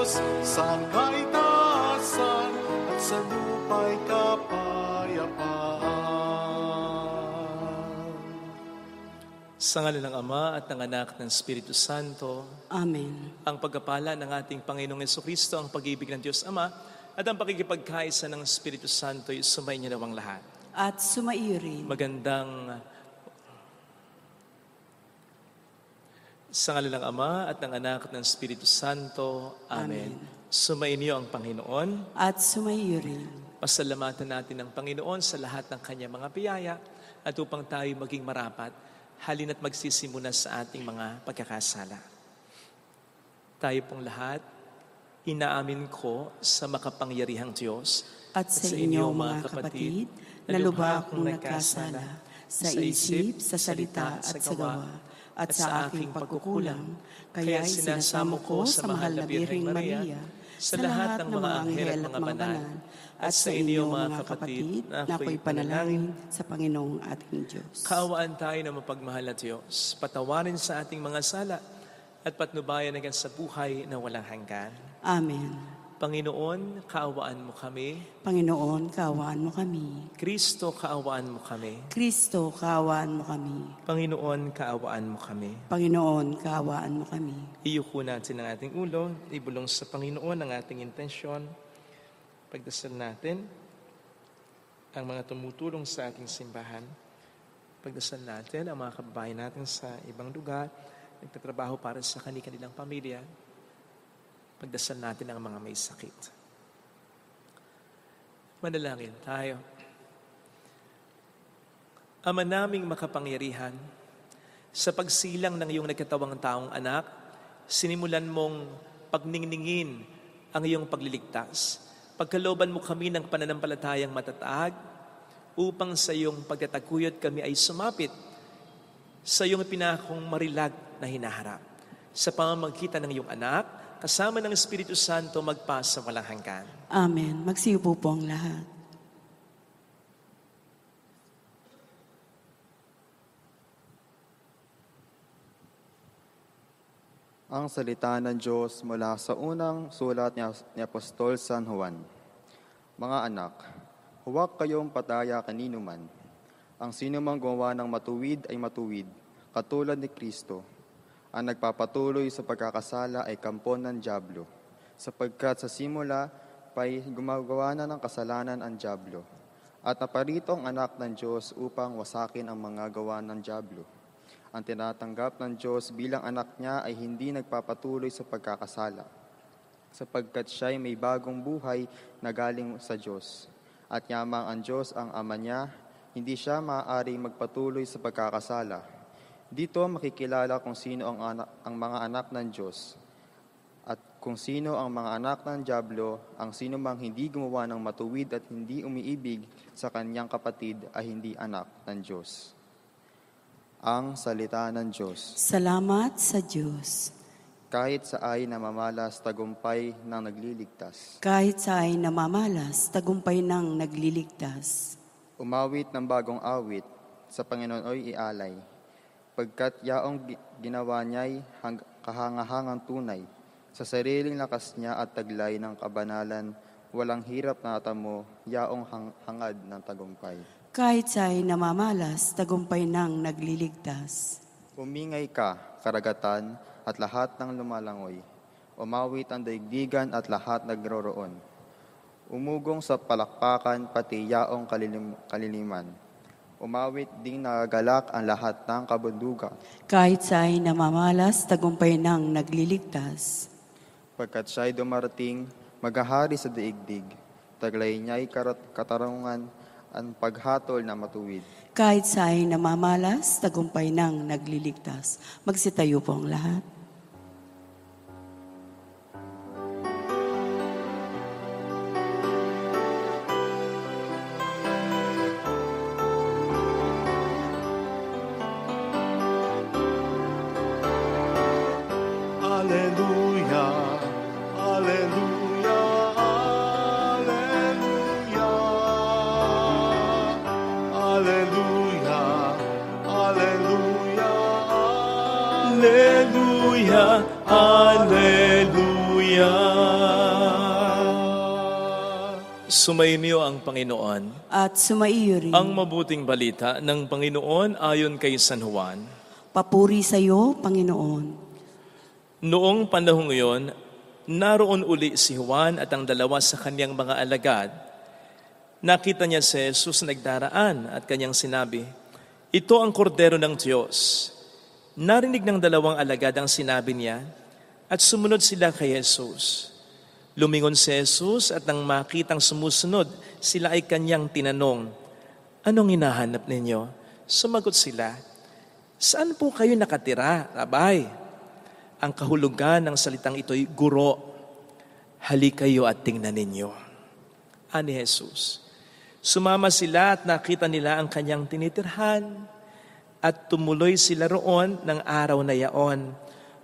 Diyos, saan ka'y taasan at sa lupa'y kapayapaan. Sa ngalan ng Ama at ng Anak ng Espiritu Santo. Amen. Ang pagkapala ng ating Panginoong Jesucristo, ang pag-ibig ng Diyos Ama, at ang pakikipagkaisa ng Espiritu Santo ay sumainyo nawang lahat. At sumaiyo rin. Sa ngalan ng Ama at ng Anak at ng Espiritu Santo. Amen. Sumainyo ang Panginoon. At sumaiyo rin. Pasalamatan natin ang Panginoon sa lahat ng kanyang mga biyaya at upang tayo maging marapat, halina't magsisimula sa ating mga pagkakasala. Tayo pong lahat, inaamin ko sa makapangyarihang Diyos At sa inyo mga kapatid, na lubha akong nagkasala sa isip, sa salita at sa gawa, at sa aking pagkukulang, kaya sinasamo ko sa mahal na Birheng Maria, sa lahat ng mga anghel at mga banal, at sa inyo mga kapatid, na ako'y panalangin sa Panginoong ating Diyos. Kaawaan tayo na mapagmahal na Diyos, patawarin sa ating mga sala, at patnubayan hanggang sa buhay na walang hanggan. Amen. Panginoon, kaawaan mo kami. Panginoon, kaawaan mo kami. Kristo, kaawaan mo kami. Kristo, kaawaan mo kami. Panginoon, kaawaan mo kami. Panginoon, kaawaan mo kami. Iyuko natin ang ating ulo, ibulong sa Panginoon ang ating intensyon. Pagdasal natin ang mga tumutulong sa ating simbahan. Pagdasal natin ang mga kababayan natin sa ibang lugar, nagtatrabaho para sa kanilang pamilya. Pagdasal natin ang mga may sakit. Manalangin tayo. Ama naming makapangyarihan, sa pagsilang ng iyong nagkatawang taong anak, sinimulan mong pagningningin ang iyong pagliligtas. Pagkalooban mo kami ng pananampalatayang matatag, upang sa iyong pagtataguyod kami ay sumapit sa iyong pinakong marilag na hinaharap. Sa pamamagitan ng iyong anak, kasama ng Espiritu Santo, magpasa walang hanggan. Amen. Magsiupo po ang lahat. Ang salita ng Diyos mula sa unang sulat ni Apostol San Juan. Mga anak, huwag kayong pataya kanino man. Ang sinumang gumawa ng matuwid ay matuwid, katulad ni Kristo. Ang nagpapatuloy sa pagkakasala ay kampon ng dyablo, sapagkat sa simula pa'y gumagawa na ng kasalanan ang dyablo, at naparito ang anak ng Diyos upang wasakin ang mga gawa ng dyablo. Ang tinatanggap ng Diyos bilang anak niya ay hindi nagpapatuloy sa pagkakasala, sapagkat siya'y may bagong buhay na galing sa Diyos. At yamang ang Diyos ang ama niya, hindi siya maaaring magpatuloy sa pagkakasala. Dito makikilala kung sino ang mga anak ng Diyos at kung sino ang mga anak ng dyablo. Ang sino mang hindi gumawa ng matuwid at hindi umiibig sa kanyang kapatid ay hindi anak ng Diyos. Ang salita ng Diyos. Salamat sa Diyos. Kahit sa ay namamalas, tagumpay ng nagliligtas. Kahit sa ay namamalas, tagumpay ng nagliligtas. Umawit ng bagong awit, sa Panginoon ay ialay. Pagkat yaong ginawa niya'y kahangahangang tunay, sa sariling lakas niya at taglay ng kabanalan, walang hirap na natamo, yaong hangad ng tagumpay. Kahit sa'y namamalas, tagumpay ng nagliligtas. Umingay ka, karagatan, at lahat ng lumalangoy. Umawit ang daigdigan at lahat nagroroon. Umugong sa palakpakan, pati yaong kaliliman. Umawit ding nagagalak ang lahat ng kabundugan. Kahit sa'y namamalas, tagumpay ng nagliligtas. Pagkat siya'y dumarating, maghahari sa daigdig. Taglay niya'y katarungan ang paghatol na matuwid. Kahit sa'y namamalas, tagumpay ng nagliligtas. Magsitayo po ang lahat. Alleluia, alleluia, alleluia. Alleluia, alleluia, Alleluia, Alleluia. Sumainyo ang Panginoon. At sumaiyo rin. Ang mabuting balita ng Panginoon ayon kay San Juan. Papuri sa iyo, Panginoon. Noong panahong iyon, naroon uli si Juan at ang dalawa sa kanyang mga alagad. Nakita niya si Jesus na nagdaraan at kanyang sinabi, "Ito ang kordero ng Diyos." Narinig ng dalawang alagad ang sinabi niya at sumunod sila kay Jesus. Lumingon si Jesus at nang makitang sumusunod, sila ay kanyang tinanong, "Anong hinahanap ninyo?" Sumagot sila, "Saan po kayo nakatira, Rabay?" Ang kahulugan ng salitang ito'y guro. Halik kayo at tingnan ninyo. Ani Jesus. Sumama sila at nakita nila ang kanyang tinitirhan at tumuloy sila roon ng araw na yaon.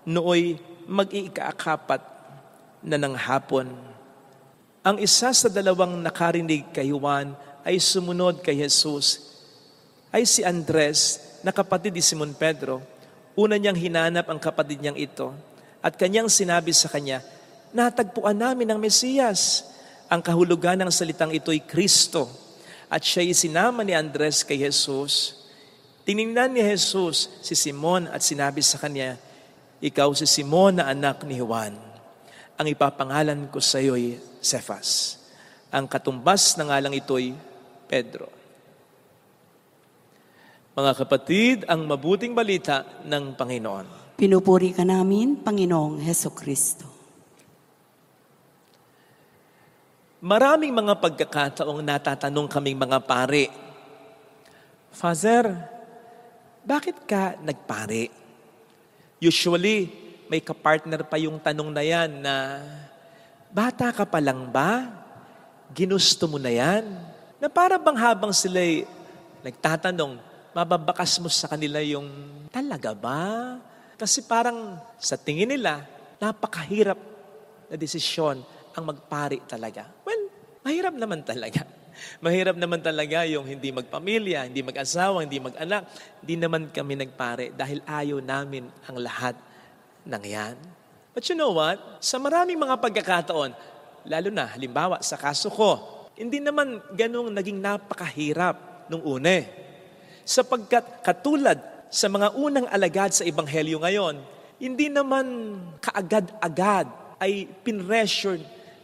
Nooy mag-iikaapat na ng hapon. Ang isa sa dalawang nakarinig kay Juan ay sumunod kay Jesus. Ay si Andres na kapatid ni Simon Pedro. Una niyang hinanap ang kapatid niyang ito at kanyang sinabi sa kanya, "Natagpuan namin ang Mesiyas." Ang kahulugan ng salitang ito'y Kristo. At siya'y sinama ni Andres kay Jesus. Tiningnan ni Jesus si Simon at sinabi sa kanya, "Ikaw si Simon na anak ni Juan. Ang ipapangalan ko sa iyo'y Cephas." Ang katumbas ng ngalang ito'y Pedro. Mga kapatid, ang mabuting balita ng Panginoon. Pinupuri ka namin, Panginoong Hesukristo. Maraming mga pagkakataong natatanong kaming mga pare, "Father, bakit ka nagpare?" Usually, may kapartner pa yung tanong na yan na, "Bata ka pa lang ba? Ginusto mo na yan?" Na para bang habang sila'y nagtatanong, mababakas mo sa kanila yung, "Talaga ba?" Kasi parang sa tingin nila, napakahirap na desisyon ang magpari talaga. Well, mahirap naman talaga. Mahirap naman talaga yung hindi magpamilya, hindi mag-asawa, hindi mag-anak. Hindi naman kami nagpare dahil ayaw namin ang lahat ng yan. But you know what? Sa maraming mga pagkakataon, lalo na halimbawa sa kaso ko, hindi naman ganung naging napakahirap nung une. Sapagkat katulad sa mga unang alagad sa Ebanghelyo ngayon, hindi naman kaagad-agad ay pinressure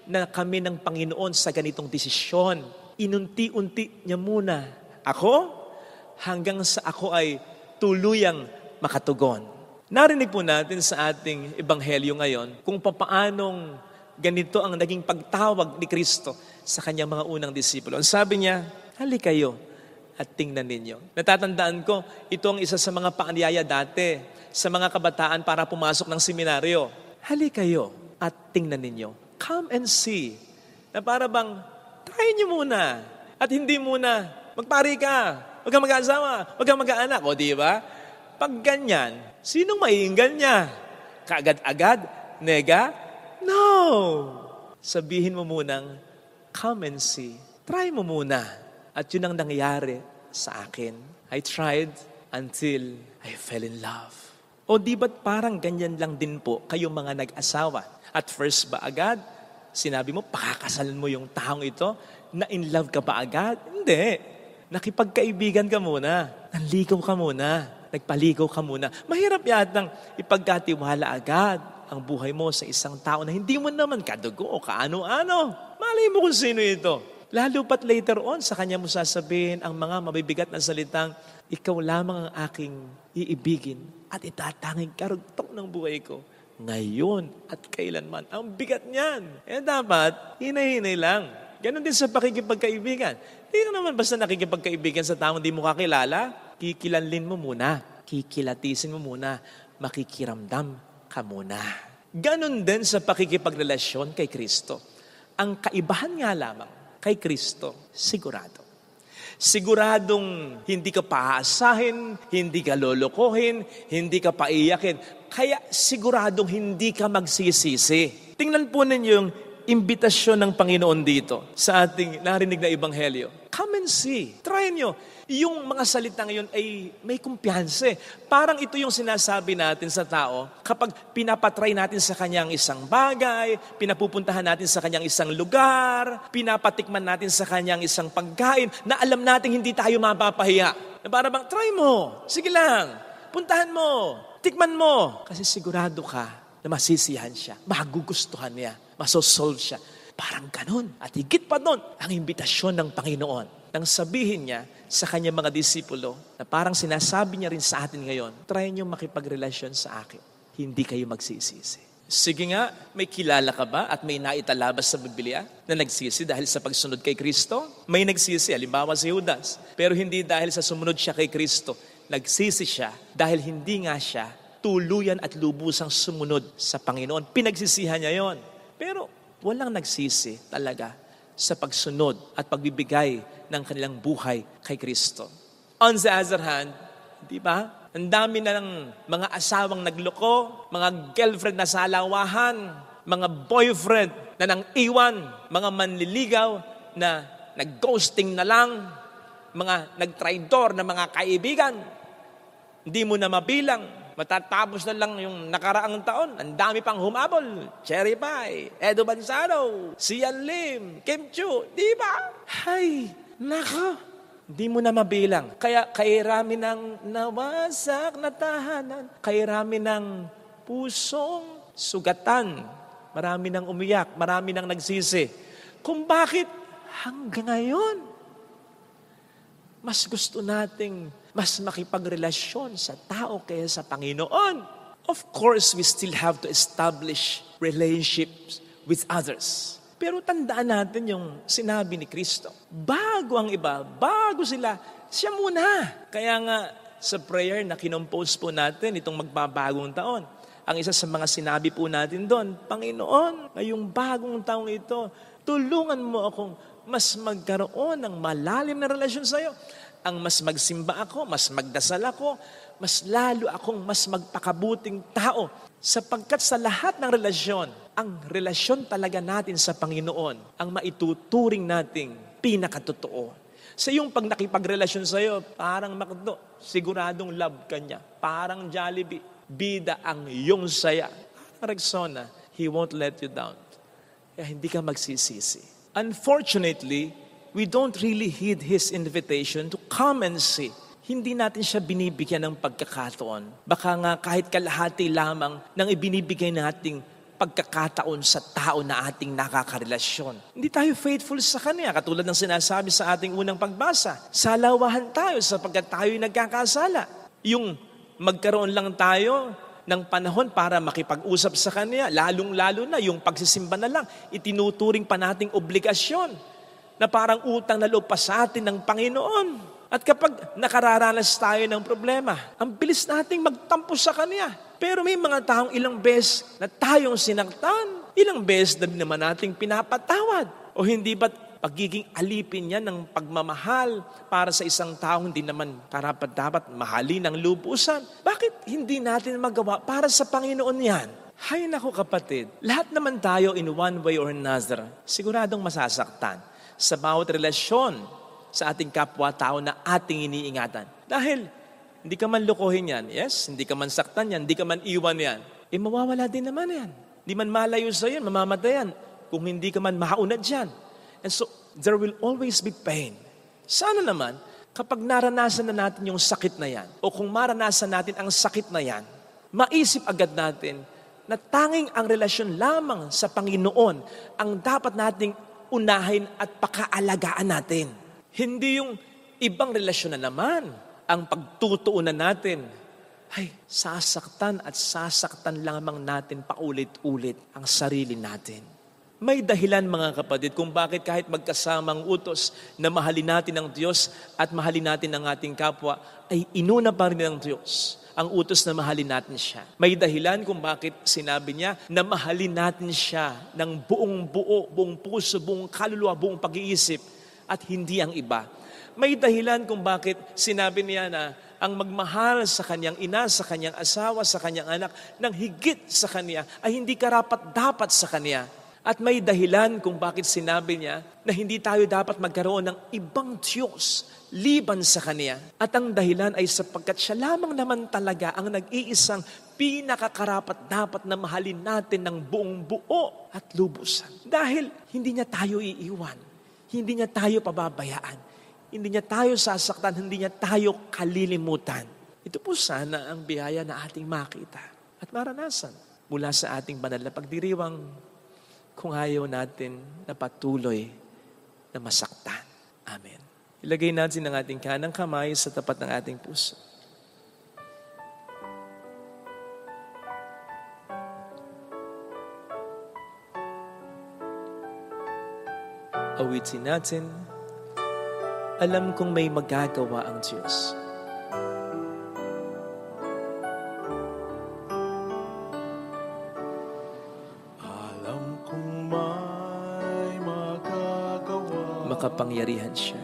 na kami ng Panginoon sa ganitong desisyon. Inunti-unti niya muna ako hanggang sa ako ay tuluyang makatugon. Narinig po natin sa ating Ebanghelyo ngayon kung papaanong ganito ang naging pagtawag ni Kristo sa kanyang mga unang disipulo. Ang sabi niya, "Halik kayo at tingnan ninyo." Natatandaan ko, ito ang isa sa mga paanyaya dati sa mga kabataan para pumasok ng seminaryo. Halik kayo at tingnan ninyo. Come and see. Na para bang, try nyo muna. At hindi muna, magpari ka, huwag kang mag-aasawa, huwag kang mag-aanak. O diba? Pag ganyan, sinong maiinggan niya? Kaagad-agad? Nega? No! Sabihin mo munang, come and see. Try mo muna. At yun ang nangyayari sa akin. I tried until I fell in love. O di ba't parang ganyan lang din po kayong mga nag-asawa? At first ba agad, sinabi mo, pakakasalan mo yung taong ito? Na in love ka ba agad? Hindi. Nakipagkaibigan ka muna. Nanligaw ka muna. Nagpaligaw ka muna. Mahirap yatang ipagkatiwala agad ang buhay mo sa isang tao na hindi mo naman kadugo o kaano-ano. Malay mo kung sino ito. Lalo pat later on, sa kanya mo sasabihin ang mga mabibigat na salitang, "Ikaw lamang ang aking iibigin at itatanging karugtong ng buhay ko ngayon at kailanman." Ang bigat niyan. Dapat, hinay-hinay lang. Ganon din sa pakikipagkaibigan. Hindi ka naman basta nakikipagkaibigan sa taong di mo kakilala. Kikilanlin mo muna. Kikilatisin mo muna. Makikiramdam ka muna. Ganon din sa pakikipagrelasyon kay Kristo. Ang kaibahan nga lamang kay Kristo, sigurado. Siguradong hindi ka paaasahin, hindi ka lolokohin, hindi ka paiyakin. Kaya siguradong hindi ka magsisisi. Tingnan po ninyo yung imbitasyon ng Panginoon dito sa ating narinig na Ebanghelyo. Come and see. Try nyo. Yung mga salita ngayon ay may kumpiyansa. Parang ito yung sinasabi natin sa tao kapag pinapatry natin sa kanyang isang bagay, pinapupuntahan natin sa kanyang isang lugar, pinapatikman natin sa kanyang isang pagkain na alam natin hindi tayo mapapahiya. Na para bang, try mo. Sige lang. Puntahan mo. Tikman mo. Kasi sigurado ka na masisiyahan siya, magugustuhan niya, masosolve siya. Parang ganun. At higit pa doon, ang imbitasyon ng Panginoon. Nang sabihin niya sa kanyang mga disipulo, na parang sinasabi niya rin sa atin ngayon, try niyo makipagrelasyon sa akin. Hindi kayo magsisisi. Sige nga, may kilala ka ba at may naitalabas sa Biblia na nagsisi dahil sa pagsunod kay Kristo? May nagsisi, halimbawa si Judas. Pero hindi dahil sa sumunod siya kay Kristo. Nagsisi siya dahil hindi nga siya tuluyan at lubusang sumunod sa Panginoon. Pinagsisihan niya yon. Pero walang nagsisi talaga sa pagsunod at pagbibigay ng kanilang buhay kay Kristo. On the other hand, di ba? Ang dami na ng mga asawang nagloko, mga girlfriend na salawahan, mga boyfriend na nang iwan, mga manliligaw na nag-ghosting na lang, mga nagtraidor na mga kaibigan. Hindi mo na mabilang. Matatapos na lang yung nakaraang taon. Ang dami pang humabol. Cherry Pie, Edo Manzano, Sian Lim, Kim Chiu. Di ba? Hay, nako. Di mo na mabilang. Kaya rami ng nawasak na tahanan. Rami ng pusong sugatan. Marami nang umiyak. Marami nang nagsisi. Kung bakit hanggang ngayon, mas gusto nating mas makipagrelasyon sa tao kaysa sa Panginoon. Of course, we still have to establish relationships with others. Pero tandaan natin yung sinabi ni Kristo. Bago ang iba, bago sila, siya muna. Kaya nga sa prayer na kinompose po natin itong magbabagong taon, ang isa sa mga sinabi po natin doon, Panginoon, ngayong bagong taong ito, tulungan mo akong mas magkaroon ng malalim na relasyon sa iyo. Ang mas magsimba ako, mas magdasal ako, mas lalo akong mas magpakabuting tao. Sapagkat sa lahat ng relasyon, ang relasyon talaga natin sa Panginoon, ang maituturing nating pinakatotoo. Sa iyong pag nakipagrelasyon sa iyo, parang makdo, siguradong love ka niya. Parang Jollibee, bida ang iyong saya. Parang Rexona, He won't let you down. Kaya hindi ka magsisisi. Unfortunately, we don't really heed His invitation to come and see. Hindi natin siya binibigyan ng pagkakataon. Baka nga kahit kalahati lamang ng ibinibigay nating pagkakataon sa tao na ating nakakarelasyon. Hindi tayo faithful sa Kanya. Katulad ng sinasabi sa ating unang pagbasa. Salawahan tayo sapagkat tayo'y nagkakasala. Yung magkaroon lang tayo ng panahon para makipag-usap sa Kanya, lalong-lalo na yung pagsisimba na lang, itinuturing pa nating obligasyon na parang utang na loob pa sa atin ng Panginoon. At kapag nakararanas tayo ng problema, ang bilis nating magtampo sa Kanya. Pero may mga taong ilang beses na tayong sinaktan, ilang beses na naman nating pinapatawad. O hindi ba't pagiging alipin niya ng pagmamahal para sa isang taong hindi naman karapat-dapat mahalin ng lubusan? Bakit hindi natin magawa para sa Panginoon yan? Hay nako kapatid, lahat naman tayo in one way or another, siguradong masasaktan sa bawat relasyon sa ating kapwa-tao na ating iniingatan. Dahil hindi ka man lukuhin yan, yes, hindi ka man saktan yan, hindi ka man iwan yan, mawawala din naman yan. Hindi man malayo sa yan, mamamatay yan, kung hindi ka man maunad yan. And so, there will always be pain. Sana naman, kapag naranasan na natin yung sakit na yan, o kung maranasan natin ang sakit na yan, maisip agad natin na tanging ang relasyon lamang sa Panginoon ang dapat nating unahin at pakaalagaan natin. Hindi yung ibang relasyon na naman ang pagtutuunan natin. Ay, sasaktan at sasaktan lamang natin paulit-ulit ang sarili natin. May dahilan mga kapatid kung bakit kahit magkasamang utos na mahalin natin ang Diyos at mahalin natin ang ating kapwa, ay inuna pa rin ng Diyos ang utos na mahalin natin siya. May dahilan kung bakit sinabi niya na mahalin natin siya ng buong buo, buong puso, buong kaluluwa, buong pag-iisip at hindi ang iba. May dahilan kung bakit sinabi niya na ang magmahal sa kanyang ina, sa kanyang asawa, sa kanyang anak, ng higit sa kanya ay hindi karapat-dapat sa kanya. At may dahilan kung bakit sinabi niya na hindi tayo dapat magkaroon ng ibang Diyos liban sa Kanya. At ang dahilan ay sapagkat siya lamang naman talaga ang nag-iisang pinakakarapat dapat na mahalin natin ng buong buo at lubusan. Dahil hindi niya tayo iiwan, hindi niya tayo pababayaan, hindi niya tayo sasaktan, hindi niya tayo kalilimutan. Ito po sana ang biyaya na ating makita at maranasan mula sa ating banal na pagdiriwang kung ayaw natin na patuloy na masaktan. Amen. Ilagay natin ang ating kanang kamay sa tapat ng ating puso. Awitin natin, alam kong may magagawa ang Diyos. Makapangyarihan siya.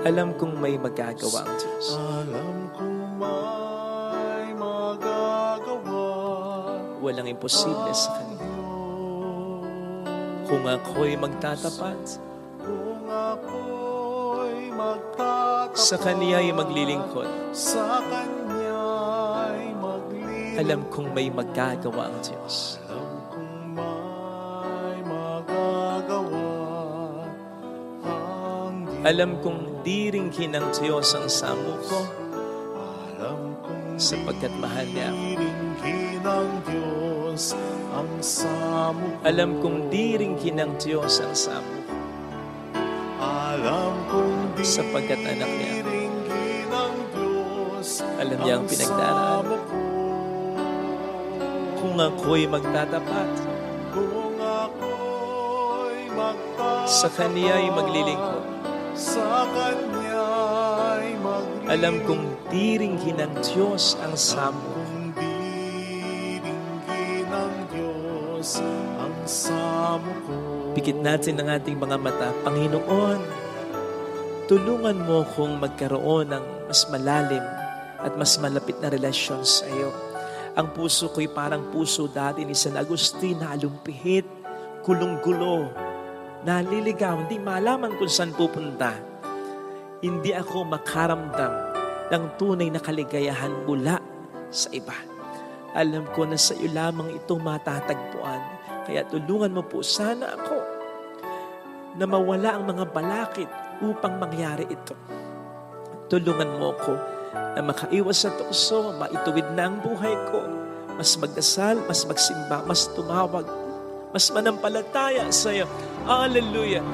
Alam kong may magagawa ang Diyos. Alam kong may magagawa. Walang imposible sa Kanya. Kung ako'y magtatapat, Kung ako'y magtatapat, sa Kaniya'y maglilingkod, sa Kanya'y maglilingkod. alam kong may magagawa ang Diyos. Alam kong may magagawa ang Diyos. Alam kong di ringkin ng Diyos ang samo ko, Alam kong sapagkat mahal niya ako. diringkin ng Diyos ang samo ko. Alam kong di ringkin ng Diyos ang samo ko, Alam kong sapagkat anak niya ako. diringkin ng Diyos Alam niya ang pinagdaraanan. samo ko. Kung ako'y magtatapat, Kung ako'y magtatapat, sa Kaniya'y maglilingkod, sa Kanya'y maglilingkod. alam kong di ringkin ng Diyos ang samo ko. Kung diringkin ng Diyos ang samo ko. Pikit natin ang ating mga mata. Panginoon, tulungan mo kong magkaroon ng mas malalim at mas malapit na relasyon sa iyo. Ang puso ko'y parang puso dati ni San Agustin na alumpihit, kulong-gulo, naliligaw, hindi malaman kung saan pupunta. Hindi ako makaramdam ng tunay na kaligayahan mula sa iba. Alam ko na sa iyo lamang ito matatagpuan. Kaya tulungan mo po sana ako na mawala ang mga balakid upang mangyari ito. Tulungan mo ako na makaiwas sa tukso, maituwid na ang buhay ko, mas magdasal, mas magsimba, mas tumawag, mas manampalataya sa iyo. Hallelujah!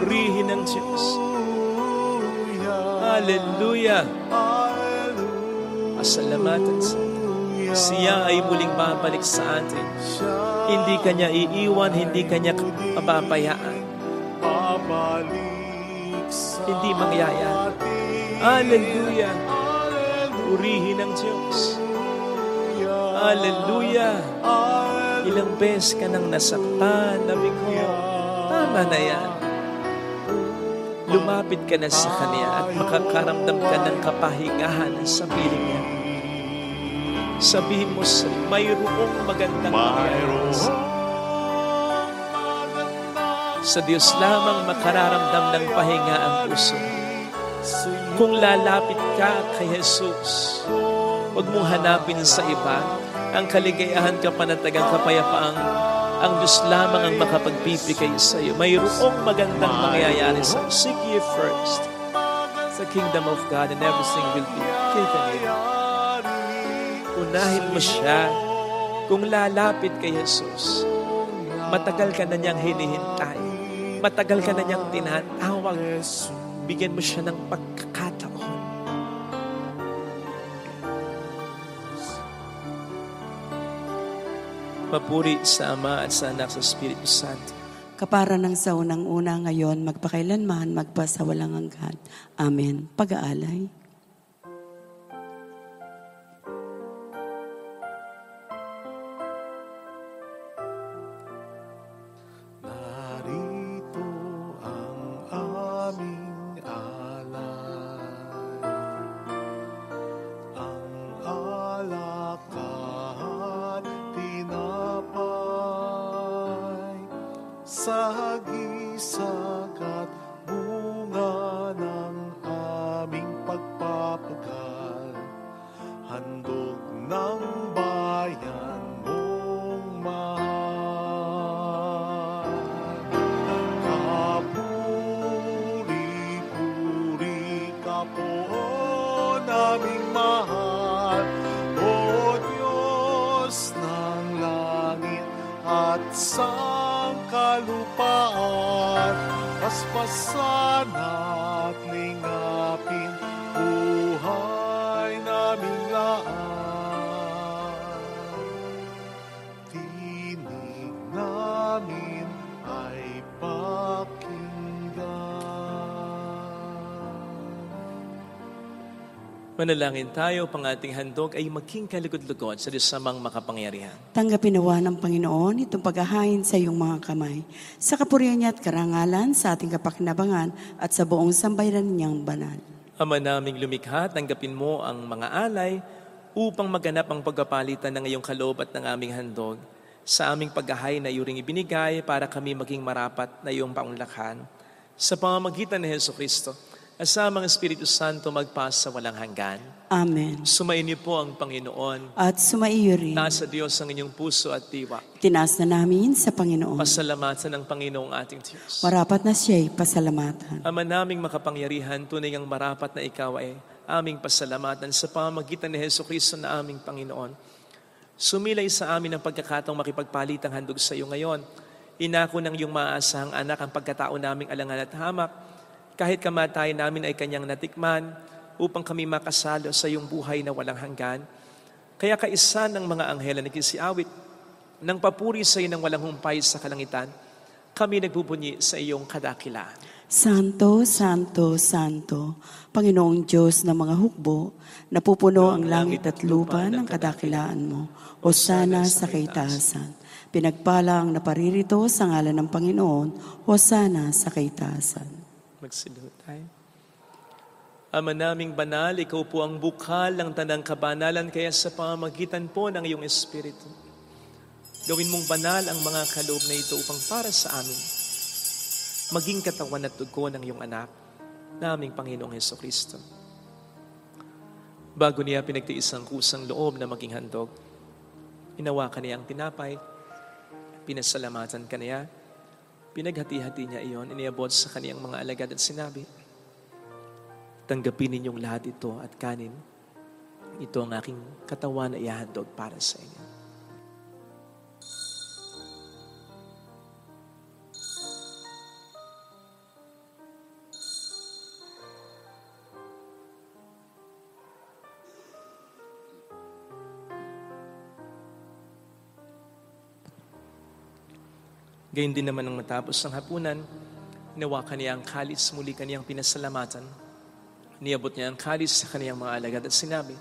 Purihin ang Diyos. Hallelujah! Pasalamatan sa siya ay muling babalik sa atin. Hindi kanya iiwan, hindi kanya pababayaan. Hindi mangyayari. Hallelujah! Purihin ang Diyos. Hallelujah! Ilang beses ka nang nasaktan, nabi ko, tama na yan. Lumapit ka na sa Kanya at makakaramdam ka ng kapahingahan sa piling niya. Sabihin mo, mayroong magandang mangyayari. Sa Diyos lamang makararamdam ng pahinga ang puso. Kung lalapit ka kay Jesus, huwag mong hanapin sa iba ang kaligayahan, kapanatagang, kapayapaang ang Diyos lamang ang makapagbibigay sa iyo. Mayroong magandang mangyayari sa iyo. Seek ye first the kingdom of God and everything will be given you. Unahin mo siya. Kung lalapit kay Jesus, matagal ka na niyang hinihintay. Matagal ka na niyang tinatawag. Bigyan mo siya ng pagkakataon. Papuri sa Ama at sa Anak sa Espiritu Santo. Kapara ng sa unang-una ngayon, magpakailanman, magpasawalang hanggan. Amen. Pag-aalay. Narito ang aming alay, ang alak at tinapay. sana't lingapin buhay naming laan. Tinig namin ay pakinggan. Manalangin tayo, pang ating handog ay maging kalugod-lugod sa disamang makapangyarihan. Tanggapin nawa ng Panginoon itong paghahain sa iyong mga kamay, sa kapurihan niya at karangalan sa ating kapakinabangan at sa buong sambayanan niyang banal. Ama naming lumikha, tanggapin mo ang mga alay upang maganap ang pagpapalitan ng iyong kaloob at ng aming handog sa aming paghahain na iyong ibinigay para kami maging marapat na iyong paunlakan sa pamamagitan ni Jesucristo. Asamang Espiritu Santo magpasa walang hanggan. Amen. Sumainyo po ang Panginoon. At sumaiyo rin. Nasa Diyos ang inyong puso at diwa. Tinaas na namin sa Panginoon. Pasalamatan ng Panginoong ating Diyos. Marapat na siya'y pasalamatan. Ama naming makapangyarihan, tunay ang marapat na ikaw ay aming pasalamatan sa pamamagitan ni Jesucristo na aming Panginoon. Sumilay sa amin ang pagkakataong makipagpalitang handog sa iyo ngayon. Inako ng iyong maaasahang anak ang pagkatao naming alangan at hamak. Kahit kamatayan namin ay kanyang natikman upang kami makasalo sa iyong buhay na walang hanggan. Kaya kaisa ng mga anghel na nagkisiawit nang papuri sa iyo ng walang humpay sa kalangitan, kami nagbubunyi sa iyong kadakilaan. Santo, Santo, Santo, Panginoong Diyos ng mga hukbo, napupuno ang langit at lupa ng kadakilaan mo. Hosana sa kaitaasan. Pinagpala ang naparirito sa ngalan ng Panginoon. Hosana sa kaitaasan. Magsiluhod tayo. Ama naming banal, ikaw po ang bukal ng tanang kabanalan, kaya sa pamamagitan po ng iyong Espiritu, gawin mong banal ang mga kaloob na ito upang para sa amin, maging katawan at dugo ng iyong anak, naming Panginoong Jesucristo. Bago niya pinagtiis ang kusang loob na maging handog, inawakan niya ang tinapay, pinasalamatan ka niya, pinaghati-hati niya iyon, iniabot sa kaniyang mga alagad at sinabi, tanggapin ninyong lahat ito at kanin. Ito ang aking katawan na ihahandog para sa inyo. Gayun din naman nang matapos ang hapunan, inawakan niya ang kalis, muli kaniyang pinasalamatan. Niabot niya ang kalis sa kaniyang mga alagad at sinabi,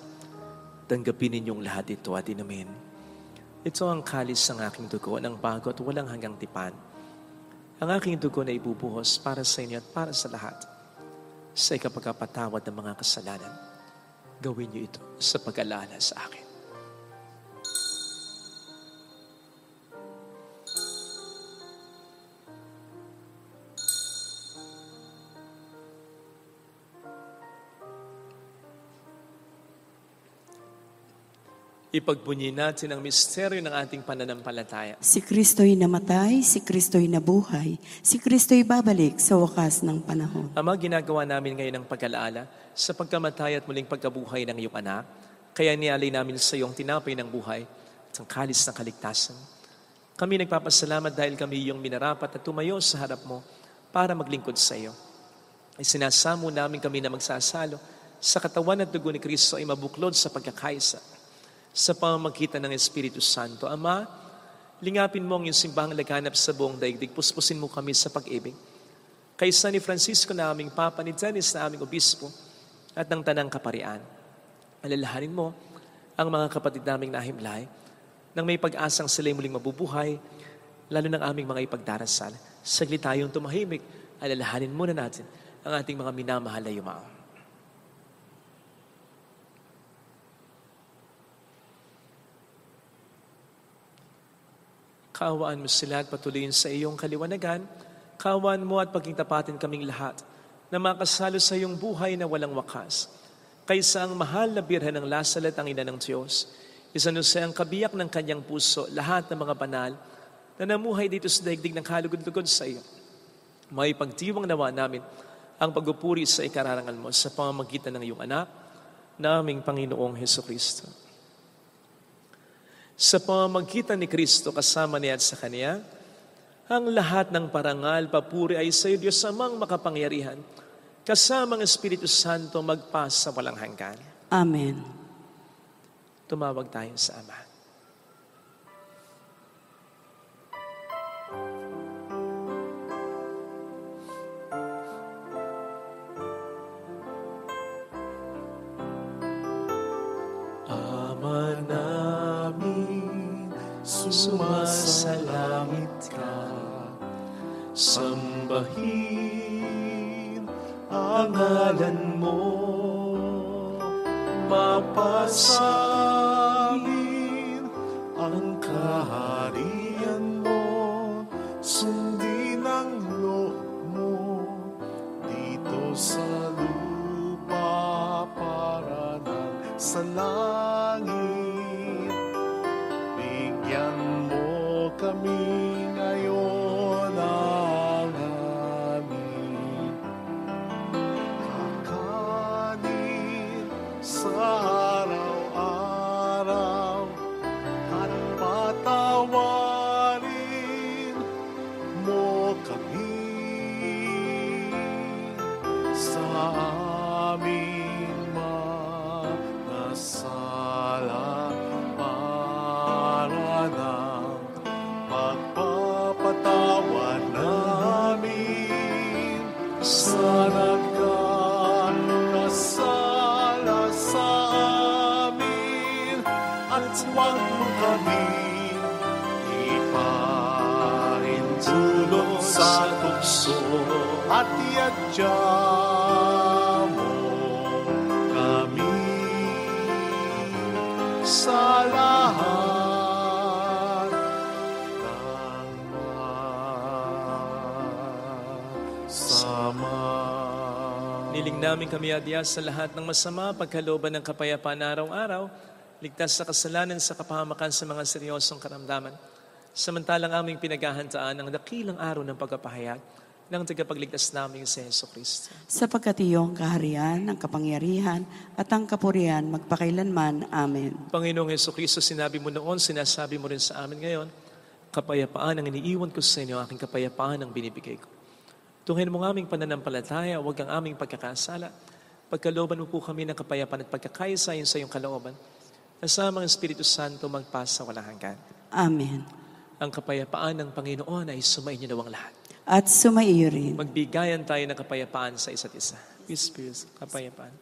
tanggapin ninyong lahat ito at inumin. Ito ang kalis ng aking dugo ng bago at walang hanggang tipan. Ang aking dugo na ibubuhos para sa inyo at para sa lahat. Sa ikapagpatawad ng mga kasalanan, gawin niyo ito sa pag-alala sa akin. Ipagbunyi natin ang misteryo ng ating pananampalataya. Si Kristo'y namatay, si Kristo'y nabuhay, si Kristo'y babalik sa wakas ng panahon. Ama, ginagawa namin ngayon ang pag-alaala sa pagkamatay at muling pagkabuhay ng iyong anak. Kaya nialay namin sa iyong tinapay ng buhay at ang kalis ng kaligtasan. Kami nagpapasalamat dahil kami iyong minarapat at tumayo sa harap mo para maglingkod sa iyo. Isinasamo namin kami na magsasalo sa katawan at dugo ni Kristo ay mabuklod sa pagkakaisa. Sa pamamagitan ng Espiritu Santo. Ama, lingapin mo ang iyong simbahang laganap sa buong daigdig. Puspusin mo kami sa pag-ibig. Kaysa ni Francisco na aming Papa, ni Dennis na aming Obispo, at ng Tanang Kaparian. Alalahanin mo ang mga kapatid naming nahimlay nang may pag-asang sila'y muling mabubuhay, lalo ng aming mga ipagdarasal. Saglit tayong tumahimik, alalahanin muna natin ang ating mga minamahal na yumao. Kaawaan mo sila at patuloyin sa iyong kaliwanagan. Kaawaan mo at pagkitapatin kaming lahat na makasalo sa iyong buhay na walang wakas. Kaysa ang mahal na birhen ng Lasalet, ang ina ng Diyos, isanusay ang kabiyak ng kanyang puso, lahat ng mga banal na namuhay dito sa daigdig ng kalugod-lugod sa iyo. May pagdiwang nawa namin ang pagpupuri sa ikararangal mo sa pamamagitan ng iyong anak, naming Panginoong Jesucristo. Sa pamamagitan ni Kristo kasama niya at sa Kanya, Ang lahat ng parangal, papuri ay sa iyo, Diyos amang makapangyarihan, kasamang Espiritu Santo magpasa walang hanggan. Amen. Tumawag tayo sa Ama. Ama namin, sumasalangit ka, sambahin ang ngalan mo, mapasamin ang kaharian mo, sundin ang loob mo dito sa lupa para sa langit. Bigyan mo kami ngayon ng aming kakanin sa araw-araw, at patawarin mo kami sa aming mga sala, para ng pagpapatawa namin sa nagkakasala sa amin, at huwag mo kaming ipahintulot sa tukso, at iadya mo kami sa lahat ng masama. Niling namin kami adya sa lahat ng masama, pagkalooban ng kapayapaan araw-araw, ligtas sa kasalanan, sa kapahamakan sa mga seryosong karamdaman. Samantalang aming pinaghahandaan ang dakilang araw ng pagpapahayag ng tagapagligtas namin si Jesucristo. Sapagkat iyong kaharian, ang kapangyarihan, at ang kapurihan magpakailanman. Amen. Panginoong Jesucristo, sinabi mo noon, sinasabi mo rin sa amin ngayon, kapayapaan ang iniiwan ko sa inyo, aking kapayapaan ang binibigay ko. Tunghin mo ng aming pananampalataya, huwag ang aming pagkakasala. Pagkalooban mo po kami ng kapayapaan at pagkakaisa sa iyong kalooban. Kasama ang Espiritu Santo magpasa walang hanggan. Amen. Ang kapayapaan ng Panginoon ay sumainyo nawang lahat. At sumaiyo rin. Magbigayan tayo ng kapayapaan sa isa't isa. Peace, peace, kapayapaan.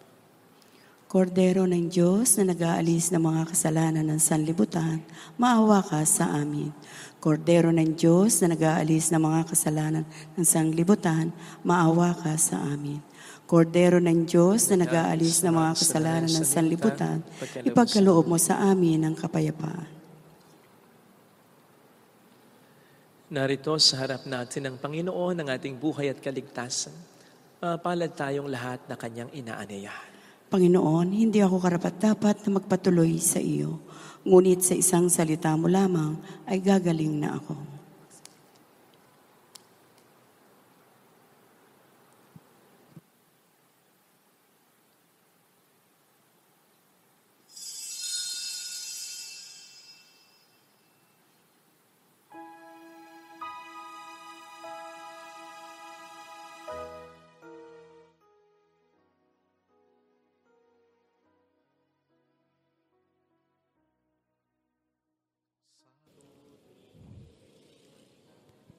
Kordero ng Diyos na nag-aalis ng mga kasalanan ng sanlibutan, maawa ka sa amin. Kordero ng Diyos na nag-aalis ng mga kasalanan ng sanlibutan, maawa ka sa amin. Kordero ng Diyos na nag-aalis ng mga kasalanan ng sanlibutan, ipagkaloob mo sa amin ang kapayapaan. Narito sa harap natin ng Panginoon ng ating buhay at kaligtasan. Mapalad tayong lahat na Kanyang inaanyayahan. Panginoon, hindi ako karapat-dapat na magpatuloy sa iyo, ngunit sa isang salita mo lamang ay gagaling na ako.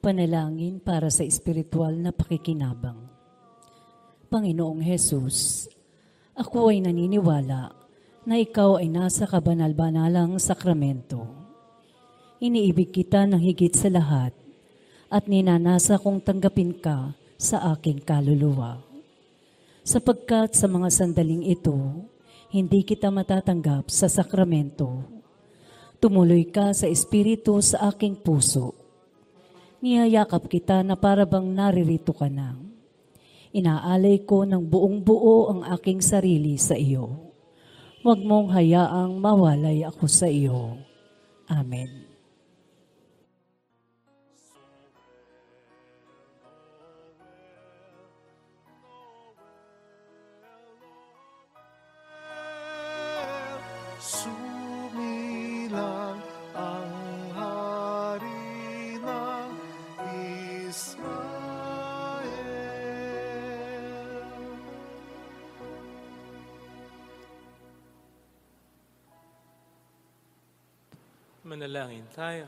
Panalangin para sa espiritual na pakikinabang. Panginoong Hesus, ako ay naniniwala na ikaw ay nasa kabanal-banalang sakramento. Iniibig kita ng higit sa lahat at ninanasa kong tanggapin ka sa aking kaluluwa. Sapagkat sa mga sandaling ito, hindi kita matatanggap sa sakramento. Tumuloy ka sa espiritu sa aking puso. Niyayakap kita na parabang naririto ka na. Inaalay ko ng buong buo ang aking sarili sa iyo. Huwag mong hayaang mawalay ako sa iyo. Amen. Sumilang ang hari ng Manalangin tayo.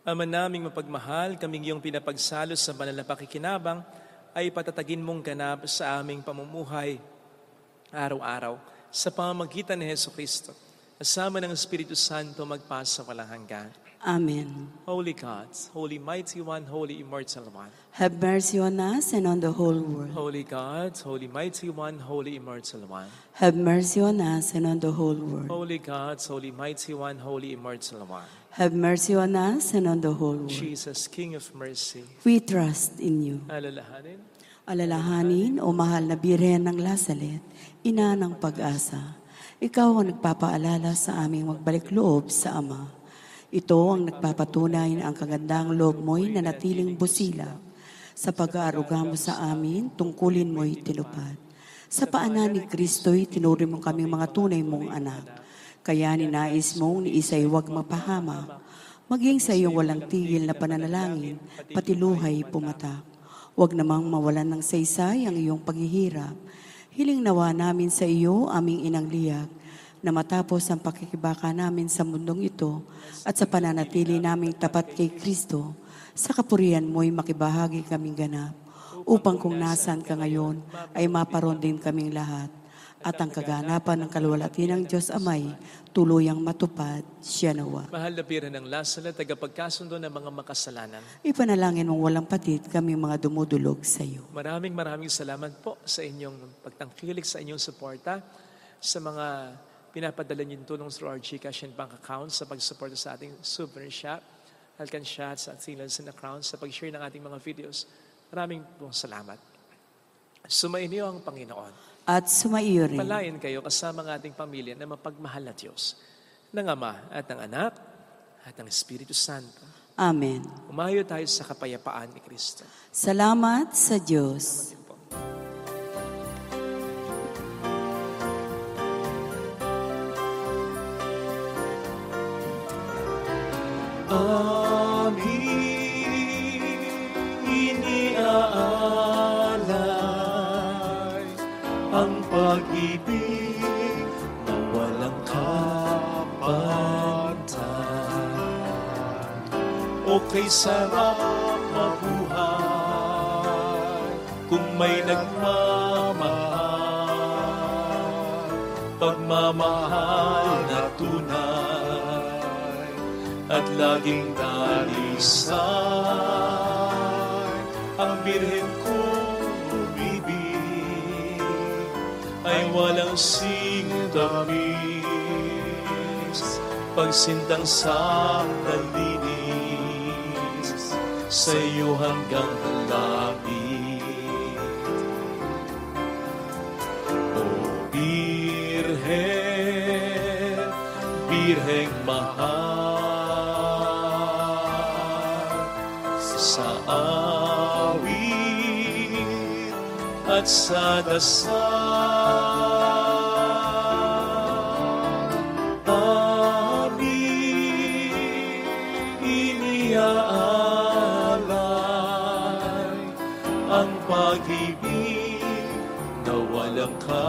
Ama naming mapagmahal, kaming iyong pinapagsalo sa banal na pakikinabang, ay patatagin mong ganap sa aming pamumuhay araw-araw sa pamamagitan ni Hesus Kristo. Kasama ng Espiritu Santo magpasa walang hanggan. Amen. Holy God, Holy Mighty One, Holy Immortal One. Have mercy on us and on the whole world. Holy God, Holy Mighty One, Holy Immortal One. Have mercy on us and on the whole world. Holy God, Holy Mighty One, Holy Immortal One. Have mercy on us and on the whole world. Jesus, King of Mercy. We trust in you. Alalahanin. Alalahanin, o mahal na Birhen ng Lasalet, ina ng pag-asa. Ikaw ang nagpapaalala sa aming magbalik loob sa Ama. Ito ang nagpapatunay na ang kagandang loob mo'y nanatiling busila. Sa pag-aaruga mo sa amin, tungkulin mo'y tinupad. Sa paanan ni Kristo'y tinuri mo kami mga tunay mong anak. Kaya ninais mong ni isa'y huwag mapahama. Maging sa iyong walang tigil na pananalangin, pati luhay pumatak. Huwag namang mawalan ng saysay ang iyong paghihirap. Hiling nawa namin sa iyo, aming inang liyak, na matapos ang pakikibaka namin sa mundong ito at sa pananatili naming tapat kay Kristo, sa kapurihan mo'y makibahagi kaming ganap, upang kung nasan ka ngayon ay maparoon din kaming lahat, at ang kaganapan ng kaluwalhati ng Diyos Amay tuluyang matupad siya nawa. Mahal na Birhen ng Lasalet, tagapagkasundo ng mga makasalanan. Ipanalangin mong walang patid kami mga dumudulog sa iyo. Maraming salamat po sa inyong pagtangkilik, sa inyong suporta, sa mga pinapadala niyo tulong through our GCash and bank account sa pagsuporta sa ating souvenir shop, Alcan Shots at Silas and the Crown sa pag-share ng ating mga videos. Maraming pong salamat. Sumainyo ang Panginoon. At sumaiyo rin. Palayan kayo kasama ng ating pamilya na mapagmahal na Diyos, ng Ama at ng Anak at ng Espiritu Santo. Amen. Umayo tayo sa kapayapaan ni Kristo. Salamat sa Diyos. Aming iniaalay ang pag-ibig na walang kapantay. O kay sarap mabuhay kung may nagmamahal, pagmamahal na tunay at laging dalisay. Ang Birhen kong umibig ay walang sintamis, pagsintang sa kalinis sa iyo hanggang langit. O Birhen, Birheng mahal, sa awit at sa dasal, aming iniaalay ang pag-ibig na walang kapantay.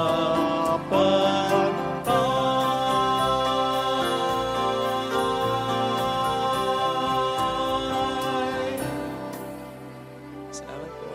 Salamat po.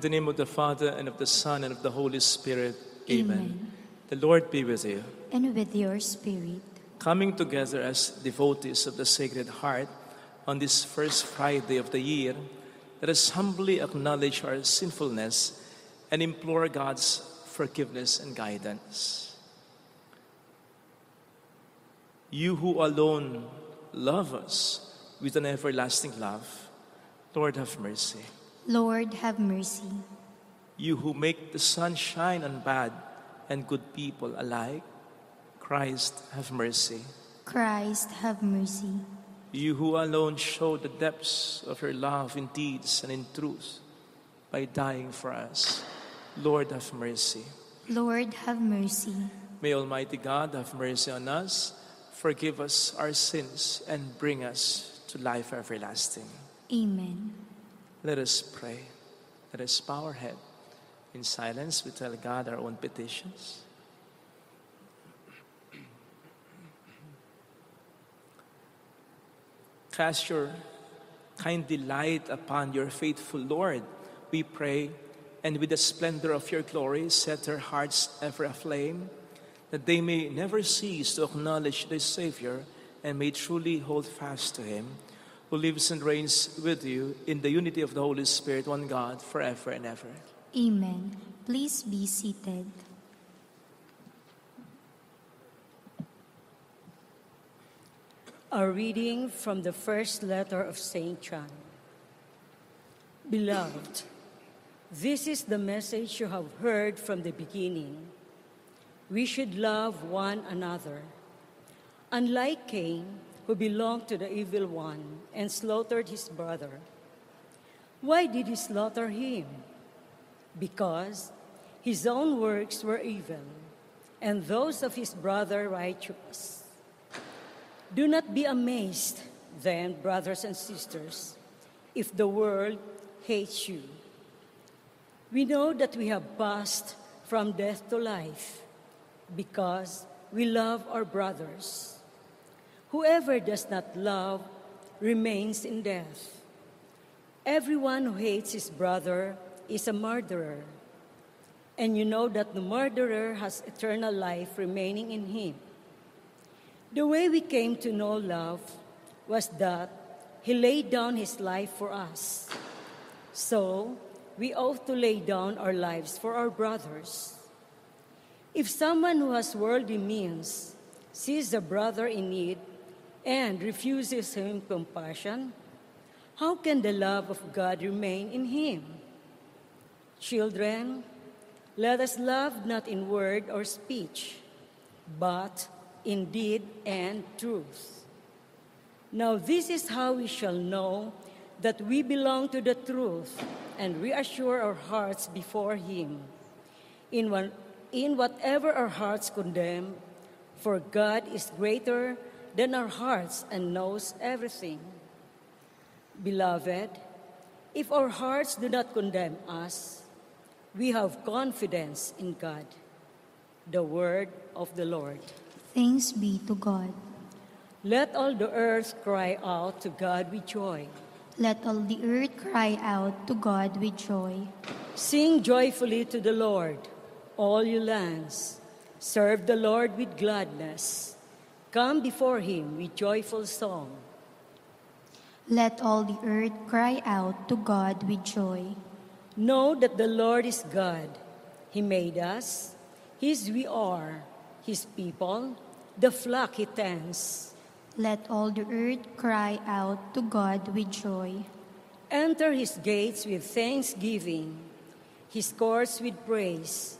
the name of the Father, and of the Son, and of the Holy Spirit. Amen. The Lord be with you. And with your spirit. Coming together as devotees of the Sacred Heart on this first Friday of the year, let us humbly acknowledge our sinfulness and implore God's forgiveness and guidance. You who alone love us with an everlasting love, Lord, have mercy. Lord, have mercy. You who make the sun shine on bad and good people alike, Christ, have mercy. Christ, have mercy. You who alone show the depths of your love in deeds and in truth by dying for us, Lord, have mercy. Lord, have mercy. May Almighty God have mercy on us, forgive us our sins, and bring us to life everlasting. Amen. Let us pray. Let us bow our head. In silence, we tell God our own petitions. Cast your kindly light upon your faithful Lord, we pray, and with the splendor of your glory, set their hearts ever aflame, that they may never cease to acknowledge the Savior and may truly hold fast to Him, who lives and reigns with you in the unity of the Holy Spirit, one God, forever and ever. Amen. Please be seated. A reading from the first letter of St. John. Beloved, this is the message you have heard from the beginning. We should love one another. Unlike Cain, who belonged to the evil one and slaughtered his brother. Why did he slaughter him? Because his own works were evil, and those of his brother righteous. Do not be amazed, then, brothers and sisters, if the world hates you. We know that we have passed from death to life because we love our brothers. Whoever does not love remains in death. Everyone who hates his brother is a murderer, and you know that the murderer has eternal life remaining in him. The way we came to know love was that He laid down His life for us. So, we ought to lay down our lives for our brothers. If someone who has worldly means sees a brother in need and refuses him compassion, how can the love of God remain in him? Children, let us love not in word or speech, but in deed and truth. Now this is how we shall know that we belong to the truth and reassure our hearts before Him. In whatever our hearts condemn, for God is greater than our hearts and knows everything. Beloved, if our hearts do not condemn us, we have confidence in God. The word of the Lord. Thanks be to God. Let all the earth cry out to God with joy. Let all the earth cry out to God with joy. Sing joyfully to the Lord, all you lands. Serve the Lord with gladness. Come before Him with joyful song. Let all the earth cry out to God with joy. Know that the Lord is God. He made us. His we are, His people, the flock He tends. Let all the earth cry out to God with joy. Enter His gates with thanksgiving, His courts with praise.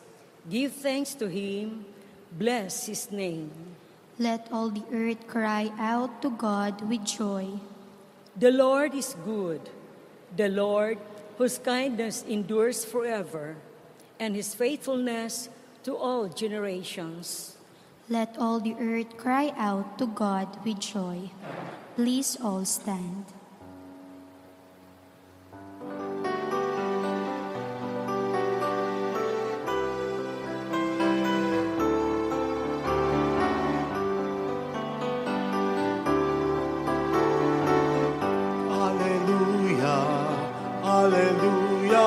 Give thanks to Him, bless His name. Let all the earth cry out to God with joy. The Lord is good, the Lord whose kindness endures forever, and His faithfulness to all generations. Let all the earth cry out to God with joy. Please all stand. Alleluia, alleluia,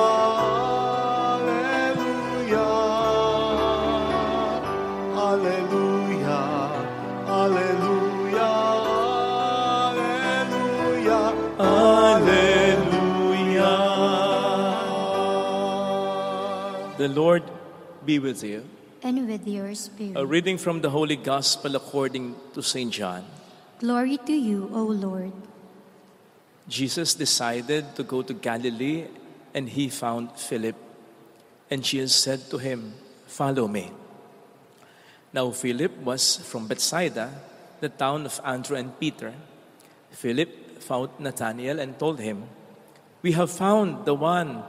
Lord be with you. and with your A spirit. reading from the Holy Gospel according to St. John. Glory to you, O Lord. Jesus decided to go to Galilee, and he found Philip. And Jesus said to him, "Follow me." Now Philip was from Bethsaida, the town of Andrew and Peter. Philip found Nathanael and told him, "We have found the one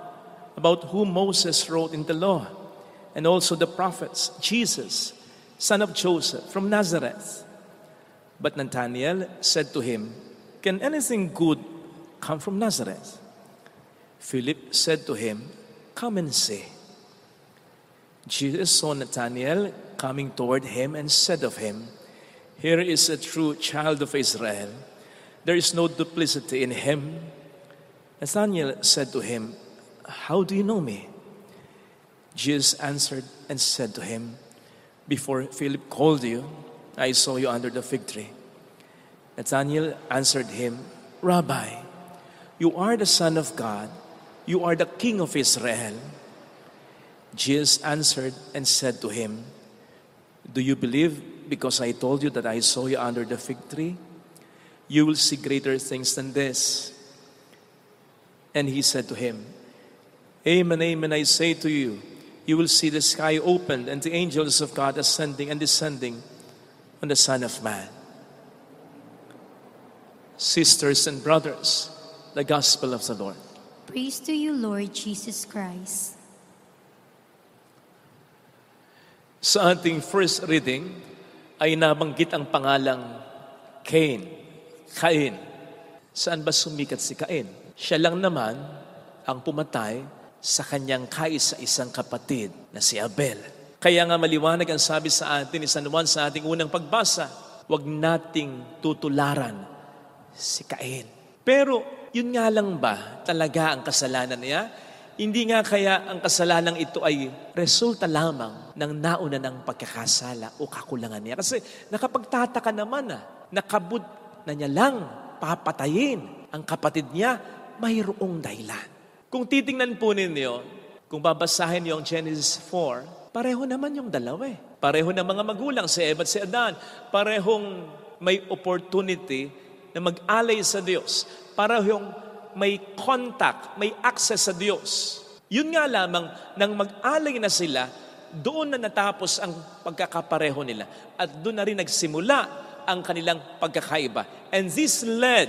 about whom Moses wrote in the law, and also the prophets, Jesus, son of Joseph, from Nazareth." But Nathanael said to him, "Can anything good come from Nazareth?" Philip said to him, "Come and see." Jesus saw Nathanael coming toward him and said of him, "Here is a true child of Israel. There is no duplicity in him." Nathanael said to him, "How do you know me?" Jesus answered and said to him, "Before Philip called you, I saw you under the fig tree." Nathanael answered him, "Rabbi, you are the Son of God. You are the King of Israel." Jesus answered and said to him, "Do you believe because I told you that I saw you under the fig tree? You will see greater things than this." And he said to him, "Amen, amen, I say to you, you will see the sky opened and the angels of God ascending and descending on the Son of Man." Sisters and brothers, the Gospel of the Lord. Praise to you, Lord Jesus Christ. Sa ating first reading ay nabanggit ang pangalang Cain. Cain. Saan ba sumikat si Cain? Siya lang naman ang pumatay sa kanyang kaisa-isang kapatid na si Abel. Kaya nga maliwanag ang sabi sa atin ni San Juan sa ating unang pagbasa, huwag nating tutularan si Cain. Pero yun nga lang ba talaga ang kasalanan niya? Hindi nga kaya ang kasalanan ito ay resulta lamang ng nauna ng pagkakasala o kakulangan niya. Kasi nakapagtataka naman nakabud na niya lang papatayin ang kapatid niya, mayroong dahilan. Kung titingnan po ninyo, kung babasahin niyo ang Genesis 4, pareho naman yung dalawa eh. Pareho na mga magulang, si Eva at si Adan. Parehong may opportunity na mag-alay sa Diyos. Parehong may contact, may access sa Diyos. Yun nga lamang, nang mag-alay na sila, doon na natapos ang pagkakapareho nila. At doon na rin nagsimula ang kanilang pagkakaiba. And this led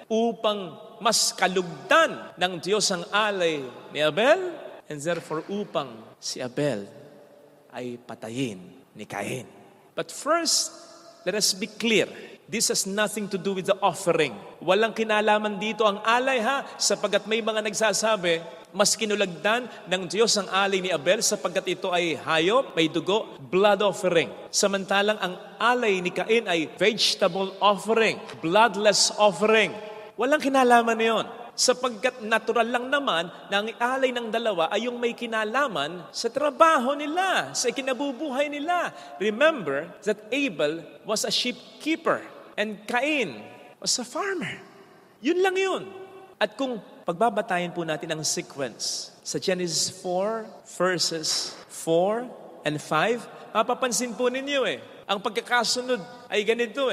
upang mas kalugdan ng Diyos ang alay ni Abel, and therefore upang si Abel ay patayin ni Cain. But first, let us be clear. This has nothing to do with the offering. Walang kinalaman dito ang alay sapagkat may mga nagsasabi, mas kinulagdan ng Diyos ang alay ni Abel sapagkat ito ay hayop, may dugo, blood offering. Samantalang ang alay ni Cain ay vegetable offering, bloodless offering. Walang kinalaman yon. Sapagkat natural lang naman na ang alay ng dalawa ay yung may kinalaman sa trabaho nila, sa kinabubuhay nila. Remember that Abel was a sheep keeper and Cain was a farmer. Yun lang yun. At kung pagbabatayin po natin ang sequence sa Genesis 4 verses 4 and 5, mapapansin po ninyo ang pagkakasunod ay ganito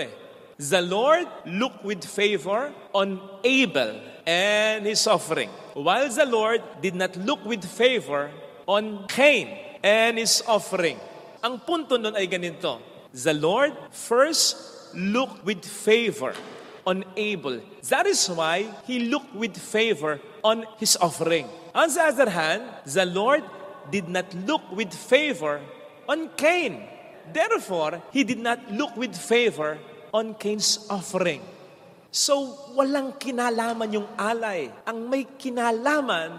The Lord looked with favor on Abel and his offering, while the Lord did not look with favor on Cain and his offering. Ang punto nun ay ganito. The Lord first looked with favor on Abel. That is why He looked with favor on his offering. On the other hand, the Lord did not look with favor on Cain. Therefore, He did not look with favor on Cain's offering. So, walang kinalaman yung alay. Ang may kinalaman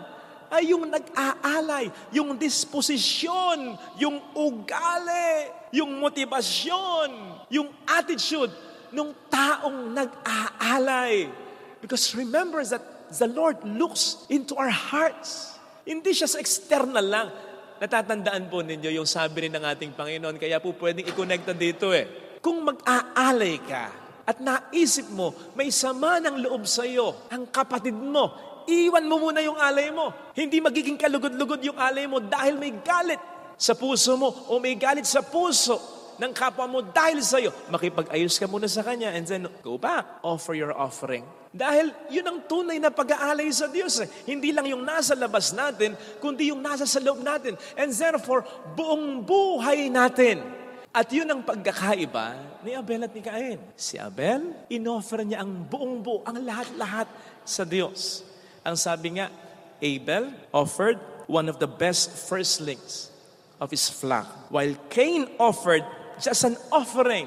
ay yung nag-aalay, yung disposisyon, yung ugali, yung motivasyon, yung attitude ng taong nag-aalay. Because remember that the Lord looks into our hearts. Hindi siya sa external lang. Natatandaan po ninyo yung sabi rin ng ating Panginoon, kaya po pwedeng i-connecta dito Kung mag-aalay ka at naisip mo, may sama ng loob sa iyo, ang kapatid mo, Iwan mo muna yung alay mo. Hindi magiging kalugod-lugod yung alay mo dahil may galit sa puso mo o may galit sa puso ng kapwa mo dahil sa'yo. Makipag-ayos ka muna sa kanya and then go back. Offer your offering. Dahil yun ang tunay na pag-aalay sa Diyos. Hindi lang yung nasa labas natin, kundi yung nasa sa loob natin. And therefore, buong buhay natin. At yun ang pagkakaiba ni Abel at ni Cain. Si Abel, inoffer niya ang buong buo, ang lahat-lahat sa Diyos. Ang sabi nga, Abel offered one of the best firstlings of his flock, while Cain offered just an offering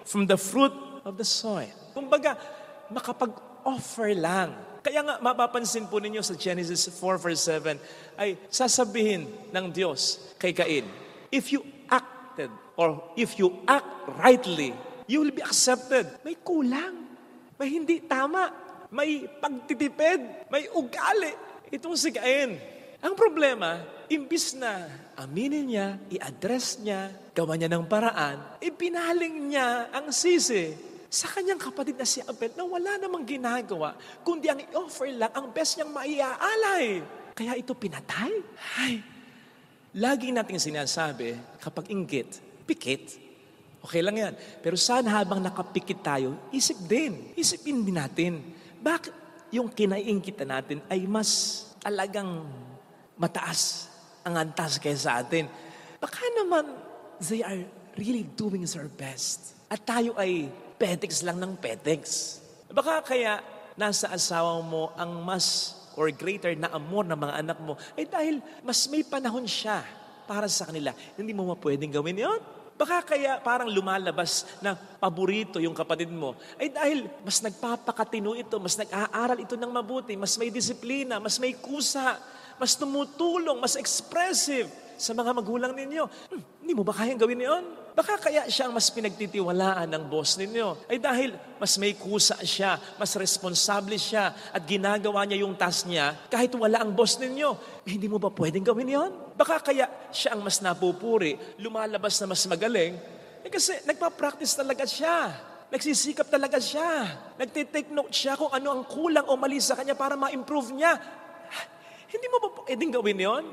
from the fruit of the soil. Kumbaga, makapag-offer lang. Kaya nga, mapapansin po ninyo sa Genesis 4 verse 7, ay sasabihin ng Diyos kay Cain, if you acted or if you act rightly, you will be accepted. May kulang, may hindi tama, may pagtitipid, may ugali. Itong si Cain. Ang problema, imbis na aminin niya, i-address niya, gawa niya ng paraan, ipinaling niya ang sisi sa kanyang kapatid na si Abel na wala namang ginagawa, kundi ang i-offer lang ang best niyang maiaalay. Kaya ito pinatay. Ay, lagi nating sinasabi, kapag inggit, pikit. Okay lang yan. Pero sana habang nakapikit tayo, isipin din natin, bakit yung kinaiinggitan natin ay mas talagang mataas ang antas kaysa atin? Baka naman, they are really doing their best. At tayo ay petics lang ng petics. Baka kaya nasa asawa mo ang mas or greater na amor ng mga anak mo ay dahil mas may panahon siya para sa kanila. Hindi mo pwedeng gawin yon. Baka kaya parang lumalabas na paborito yung kapatid mo ay dahil mas nagpapakatino ito, mas nag-aaral ito ng mabuti, mas may disiplina, mas may kusa, mas tumutulong, mas expressive sa mga magulang ninyo. Hindi mo ba kayang gawin yon? Baka kaya siya ang mas pinagtitiwalaan ng boss ninyo ay dahil mas may kusa siya, mas responsable siya at ginagawa niya yung task niya kahit wala ang boss ninyo. Hindi mo ba pwedeng gawin yon? Baka kaya siya ang mas napupuri, lumalabas na mas magaling kasi nagpa-practice talaga siya. Nagsisikap talaga siya. Nagtitake note siya kung ano ang kulang o mali sa kanya para ma-improve niya. Hindi mo ba pwedeng gawin yon?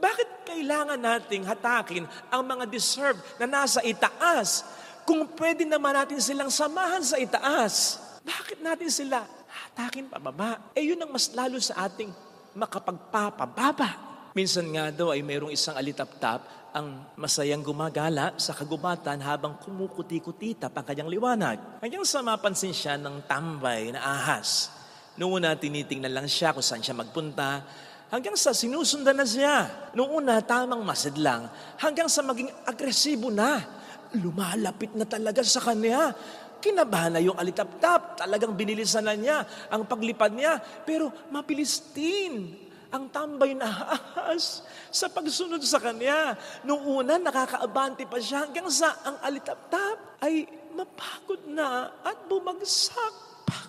Bakit kailangan nating hatakin ang mga deserved na nasa itaas kung pwede naman natin silang samahan sa itaas? Bakit natin sila hatakin pababa? Yun ang mas lalo sa ating makapagpapababa. Minsan nga daw ay mayroong isang alitap-tap ang masayang gumagala sa kagubatan habang kumukuti-kutita ang kanyang liwanag. Hanggang sa mapansin siya ng tambay na ahas. Noong una, tinitingnan lang siya kung saan siya magpunta. Hanggang sa sinusundan na siya. Noong una, tamang masid lang. Hanggang sa maging agresibo na. Lumalapit na talaga sa kanya. Kinabahan na yung alitap-tap. Talagang binilisan na niya ang paglipad niya. Pero mabilis din ang tambay na ahas sa pagsunod sa kanya. Noong una, nakakaabante pa siya hanggang sa ang alitap-tap ay mapagod na at bumagsak pa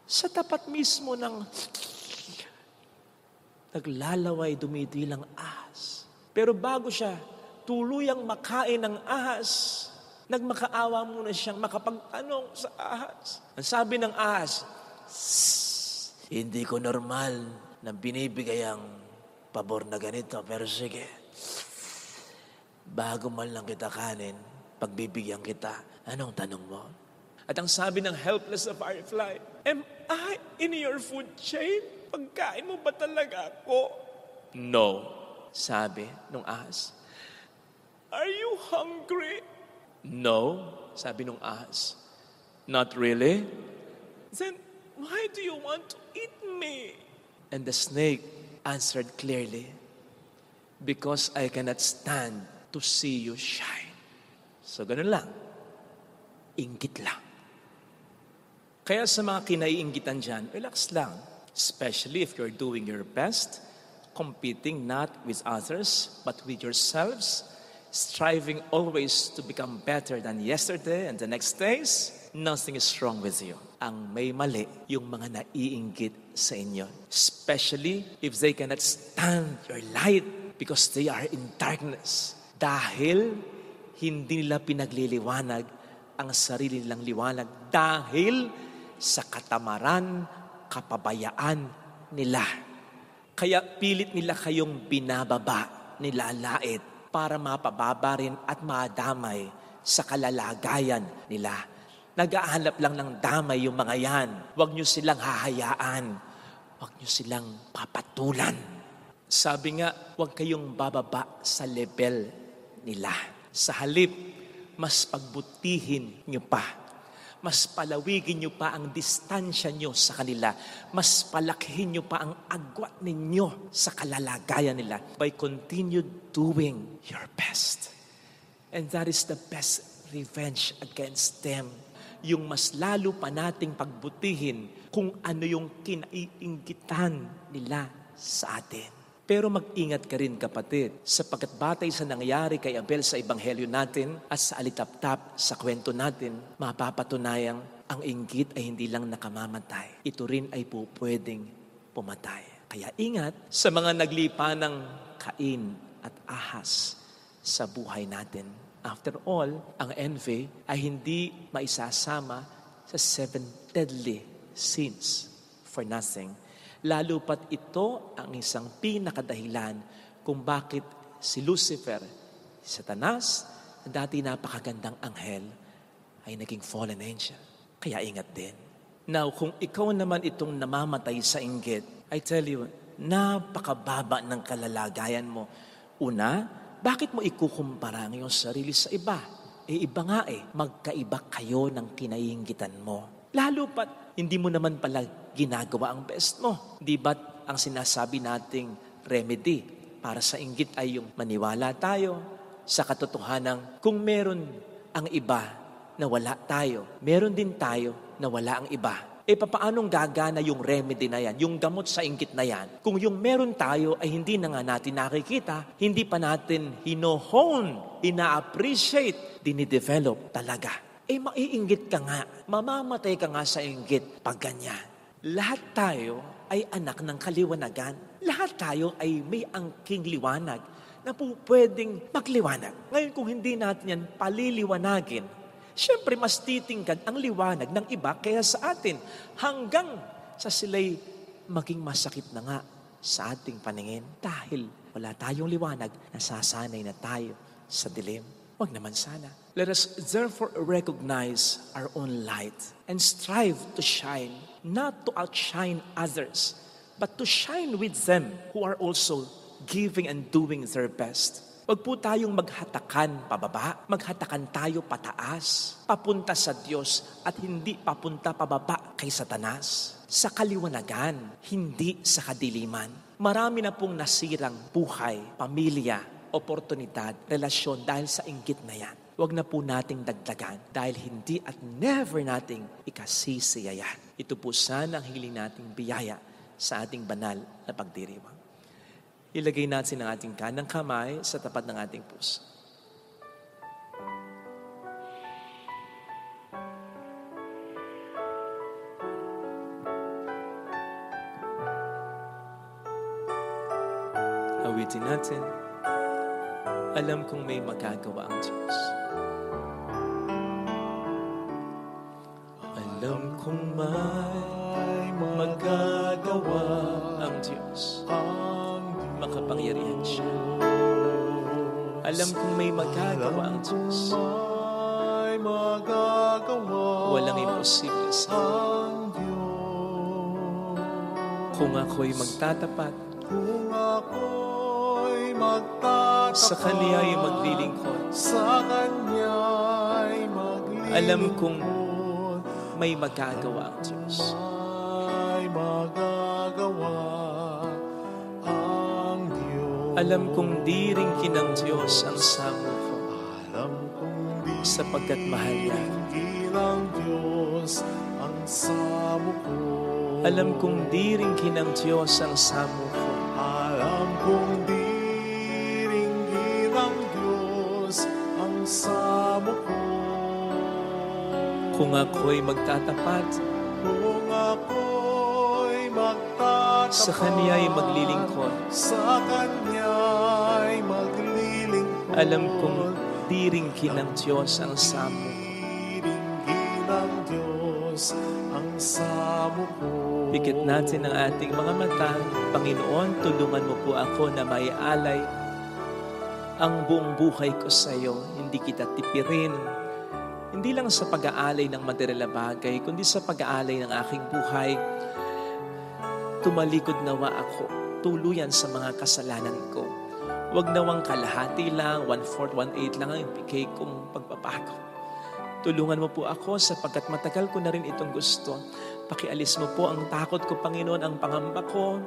sa tapat mismo ng naglalaway, dumidilang ahas. Pero bago siya tuluyang makain ng ahas, nagmakaawa muna siyang makapagtanong sa ahas. Ang sabi ng ahas, hindi ko normal na binibigay ang pabor na ganito, pero sige, bago man lang kita kanin, pagbibigyan kita, anong tanong mo? At ang sabi ng helpless na firefly, am I in your food chain? Pagkain mo ba talaga ako? No, sabi nung ahas. Are you hungry? No, sabi nung ahas. Not really? Then why do you want to eat me? And the snake answered clearly, because I cannot stand to see you shine. So ganun lang. Inggit lang. Kaya sa mga kinaiinggitan dyan, relax lang. Especially if you're doing your best, competing not with others, but with yourselves, striving always to become better than yesterday and the next days, nothing is wrong with you. Ang may mali, yung mga naiinggit sa inyo. Especially if they cannot stand your light because they are in darkness. Dahil hindi nila pinagliliwanag ang sarili nilang liwanag. Dahil sa katamaran, kapabayaan nila. Kaya pilit nila kayong binababa, nilalait para mapababa rin at madamay sa kalalagayan nila. Nag-aanap lang ng damay yung mga yan. Huwag nyo silang hahayaan. Huwag nyo silang papatulan. Sabi nga, huwag kayong bababa sa level nila. Sa halip, mas pagbutihin nyo pa. Mas palawigin nyo pa ang distansya nyo sa kanila. Mas palakihin nyo pa ang agwat ninyo sa kalalagayan nila by continued doing your best. And that is the best revenge against them. Yung mas lalo pa nating pagbutihin kung ano yung kinaiinggitan nila sa atin. Pero mag-ingat ka rin, kapatid, sapagkat batay sa nangyari kay Abel sa ebanghelyo natin at sa alitap-tap sa kwento natin, mapapatunayang ang inggit ay hindi lang nakamamatay. Ito rin ay pwedeng pumatay. Kaya ingat sa mga naglipa ng Cain at Ahas sa buhay natin. After all, ang envy ay hindi maisasama sa 7 deadly sins for nothing. Lalo pat ito ang isang pinakadahilan kung bakit si Lucifer, si Satanas, na dati napakagandang anghel, ay naging fallen angel. Kaya ingat din. Now, kung ikaw naman itong namamatay sa inggit, I tell you, napakababa ng kalalagayan mo. Una, bakit mo ikukumpara ang iyong sarili sa iba? Iba nga magkaiba kayo ng kinainggitan mo. Lalo pat, hindi mo naman pala ginagawa ang best mo. Di ba't ang sinasabi nating remedy para sa inggit ay yung maniwala tayo sa katotohanan kung meron ang iba na wala tayo, meron din tayo na wala ang iba. Papaanong gagana yung remedy na yan, yung gamot sa inggit na yan? Kung yung meron tayo ay hindi na nga natin nakikita, hindi pa natin hino-hone, ina-appreciate, dinidevelop talaga. Maiinggit ka nga, mamamatay ka nga sa inggit pag ganyan. Lahat tayo ay anak ng kaliwanagan. Lahat tayo ay may angking liwanag na pwedeng magliwanag. Ngayon kung hindi natin yan paliliwanagin, siyempre mas titingkad ang liwanag ng iba kaya sa atin hanggang sa sila'y maging masakit na nga sa ating paningin dahil wala tayong liwanag, nasasanay na tayo sa dilim. Wag naman sana. Let us therefore recognize our own light and strive to shine, not to outshine others, but to shine with them who are also giving and doing their best. Wag po tayong maghatakan pababa, maghatakan tayo pataas, papunta sa Diyos at hindi papunta pababa kay Satanas. Sa kaliwanagan, hindi sa kadiliman. Marami na pong nasirang buhay, pamilya, oportunidad, relasyon dahil sa inggit na yan. Huwag na po nating dagdagan dahil hindi at never nating ikasisiya yan. Ito po sana ang hiling nating biyaya sa ating banal na pagdiriwang. Ilagay natin ang ating kanang kamay sa tapat ng ating puso. Awitin natin. Alam kong may magagawa ang Diyos. Alam kong may magagawa ang Diyos. Makapangyarihan siya. Alam kong may magagawa ang Diyos. Walang imposible sa kung ako'y magtatapat, sa Kanya'y maglilingkod. Alam kong may magagawa ang Diyos. Alam kong di rin kinang Diyos ang samo ko, sapagkat mahal niya. Alam kong di rin kinang Diyos ang samo ko. Alam kong di rin kinang Diyos ang samo ko. Kung ako'y magtatapat, sa Kanya'y maglilingkod. Alam kong di rin kinang Diyos ang samo. ang samo ko. Pikit natin ang ating mga mata. Panginoon, tulungan mo po ako na maialay ang buong buhay ko sa iyo. Hindi kita tipirin. Hindi lang sa pag-aalay ng material na bagay, kundi sa pag-aalay ng aking buhay. Tumalikod nawa ako tuluyan sa mga kasalanan ko. Huwag nawang kalahati lang, 1/4, 1/8 lang ang bigay kong pagbabago. Tulungan mo po ako sapagkat matagal ko na rin itong gusto. Pakialis mo po ang takot ko, Panginoon, ang pangamba ko.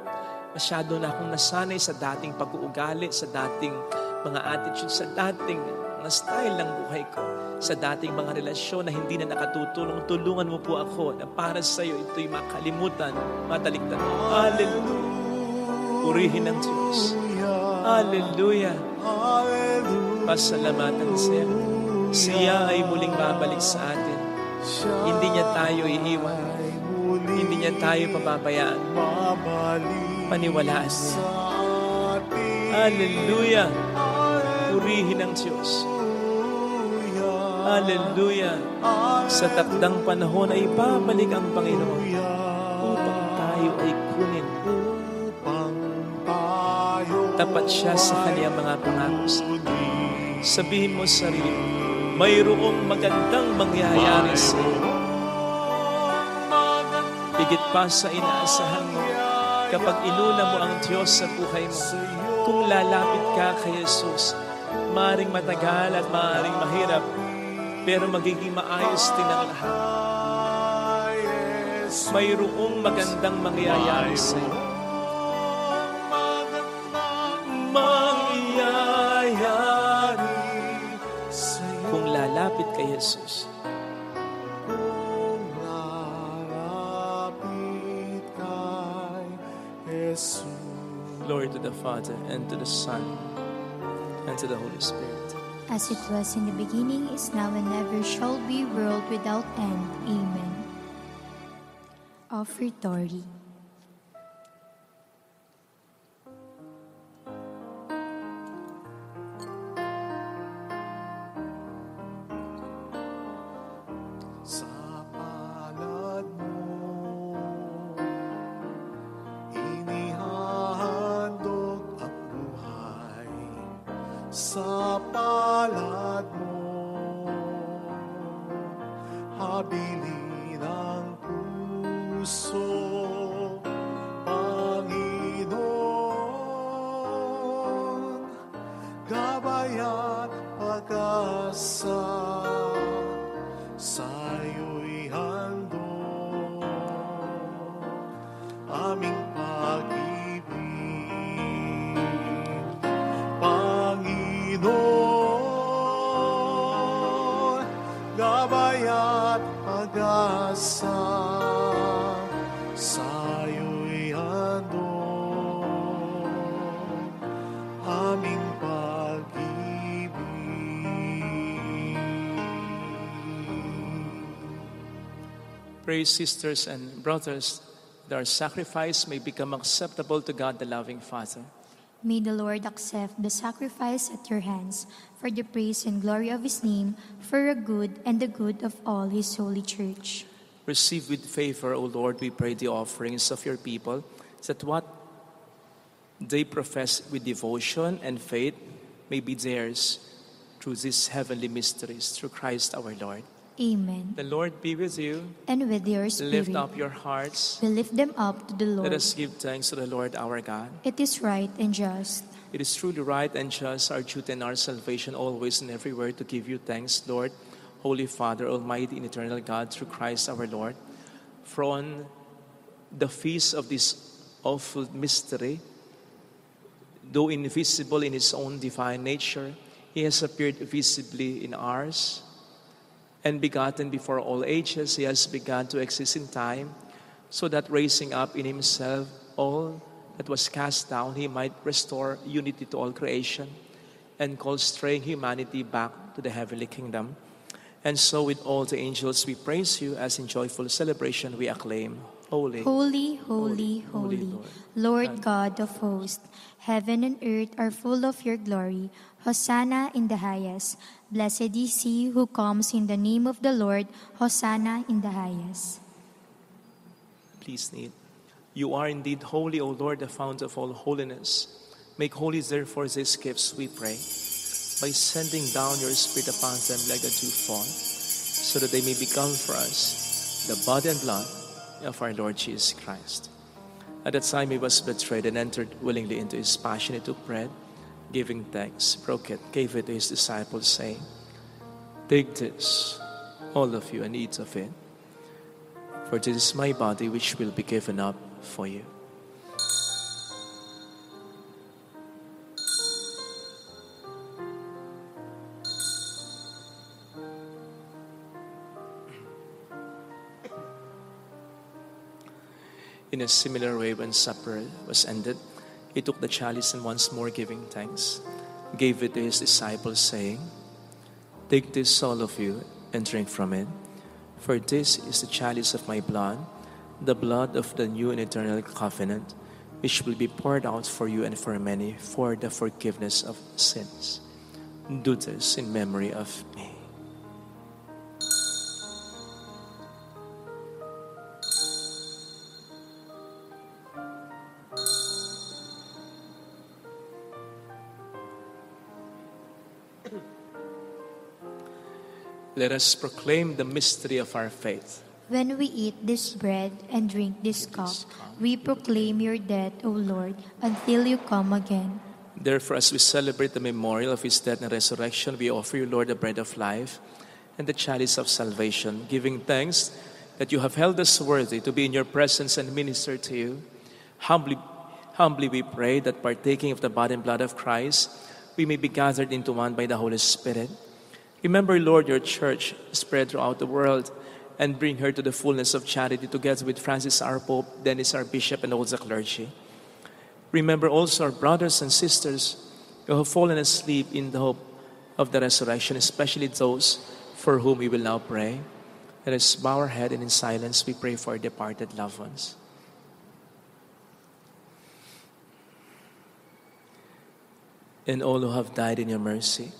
Masyado na akong nasanay sa dating pag-uugali, sa dating mga attitude, sa dating mga style ng buhay ko, sa dating mga relasyon na hindi na nakatutulong. Tulungan mo po ako na para sa iyo ito'y makalimutan, matalikdan. Hallelujah! Purihin ang Diyos. Hallelujah! Pasalamatan siya. Siya ay muling babalik sa atin. Hindi niya tayo iiwan. Hindi niya tayo pababayaan. Paniwalaan niya. Hallelujah! Purihin ang Diyos. Hallelujah! Sa takdang panahon ay babalik ang Panginoon upang tayo ay kunin. Tapat siya sa kaniyang mga pangako. Sabihin mo sa sarili, mayroong magandang mangyayari sa iyo. Higit pa sa inaasahan mo kapag inuna mo ang Diyos sa buhay mo. Kung lalapit ka kay Jesus, maaaring matagal at maaaring mahirap, pero magiging maayos din ang lahat. Mayroong magandang mangyayari sa iyo. Kung lalapit kay Jesus. Glory to the Father, and to the Son, and to the Holy Spirit. As it was in the beginning, is now, and ever shall be, world without end. Amen. Offertory. Sa palad mo, inihahandog ang buhay. Sa palad mo, habilin ang puso, Panginoon, gabay at pag-asa. Sa'yo'y handog aming pag-ibig, Panginoon, gabay at pag-asa. Sa'yo'y handog aming pag-ibig. Pray, sisters and brothers, that our sacrifice may become acceptable to God, the loving Father. May the Lord accept the sacrifice at your hands for the praise and glory of His name, for the good and the good of all His holy church. Receive with favor, O Lord, we pray, the offerings of your people, that what they profess with devotion and faith may be theirs through these heavenly mysteries, through Christ our Lord. Amen. The Lord be with you. And with your spirit, Lift up your hearts. we lift them up to the Let Lord. us give thanks to the Lord our God. It is right and just. It is truly right and just, our duty and our salvation, always and everywhere, to give you thanks, Lord, Holy Father, Almighty and eternal God, through Christ our Lord. For on the feast of this awful mystery, though invisible in His own divine nature, He has appeared visibly in ours. And begotten before all ages, He has begun to exist in time, so that raising up in Himself all that was cast down, He might restore unity to all creation and call straying humanity back to the heavenly kingdom. And so with all the angels we praise you, as in joyful celebration we acclaim, Holy, Holy, holy, holy, Lord God of hosts, heaven and earth are full of your glory. Hosanna in the highest. Blessed is he who comes in the name of the Lord. Hosanna in the highest. please need. You are indeed holy, O Lord, the fount of all holiness. Make holy, therefore, these gifts, we pray, by sending down your Spirit upon them like a dewfall, so that they may become for us the body and blood of our Lord Jesus Christ. At that time he was betrayed and entered willingly into his passion. He took bread, giving thanks, broke it, gave it to his disciples, saying, "Take this, all of you, and eat of it, for this is my body which will be given up for you." In a similar way, when supper was ended, he took the chalice and once more giving thanks, gave it to his disciples, saying, "Take this, all of you, and drink from it, for this is the chalice of my blood, the blood of the new and eternal covenant, which will be poured out for you and for many for the forgiveness of sins. Do this in memory of me." Let us proclaim the mystery of our faith. When we eat this bread and drink this cup, we proclaim your death, O Lord, until you come again. Therefore, as we celebrate the memorial of his death and resurrection, we offer you, Lord, the bread of life and the chalice of salvation, giving thanks that you have held us worthy to be in your presence and minister to you. Humbly we pray that partaking of the body and blood of Christ, we may be gathered into one by the Holy Spirit. Remember, Lord, your church spread throughout the world and bring her to the fullness of charity, together with Francis our Pope, Dennis our Bishop, and all the clergy. Remember also our brothers and sisters who have fallen asleep in the hope of the resurrection, especially those for whom we will now pray. Let us bow our head and in silence we pray for our departed loved ones. And all who have died in your mercy,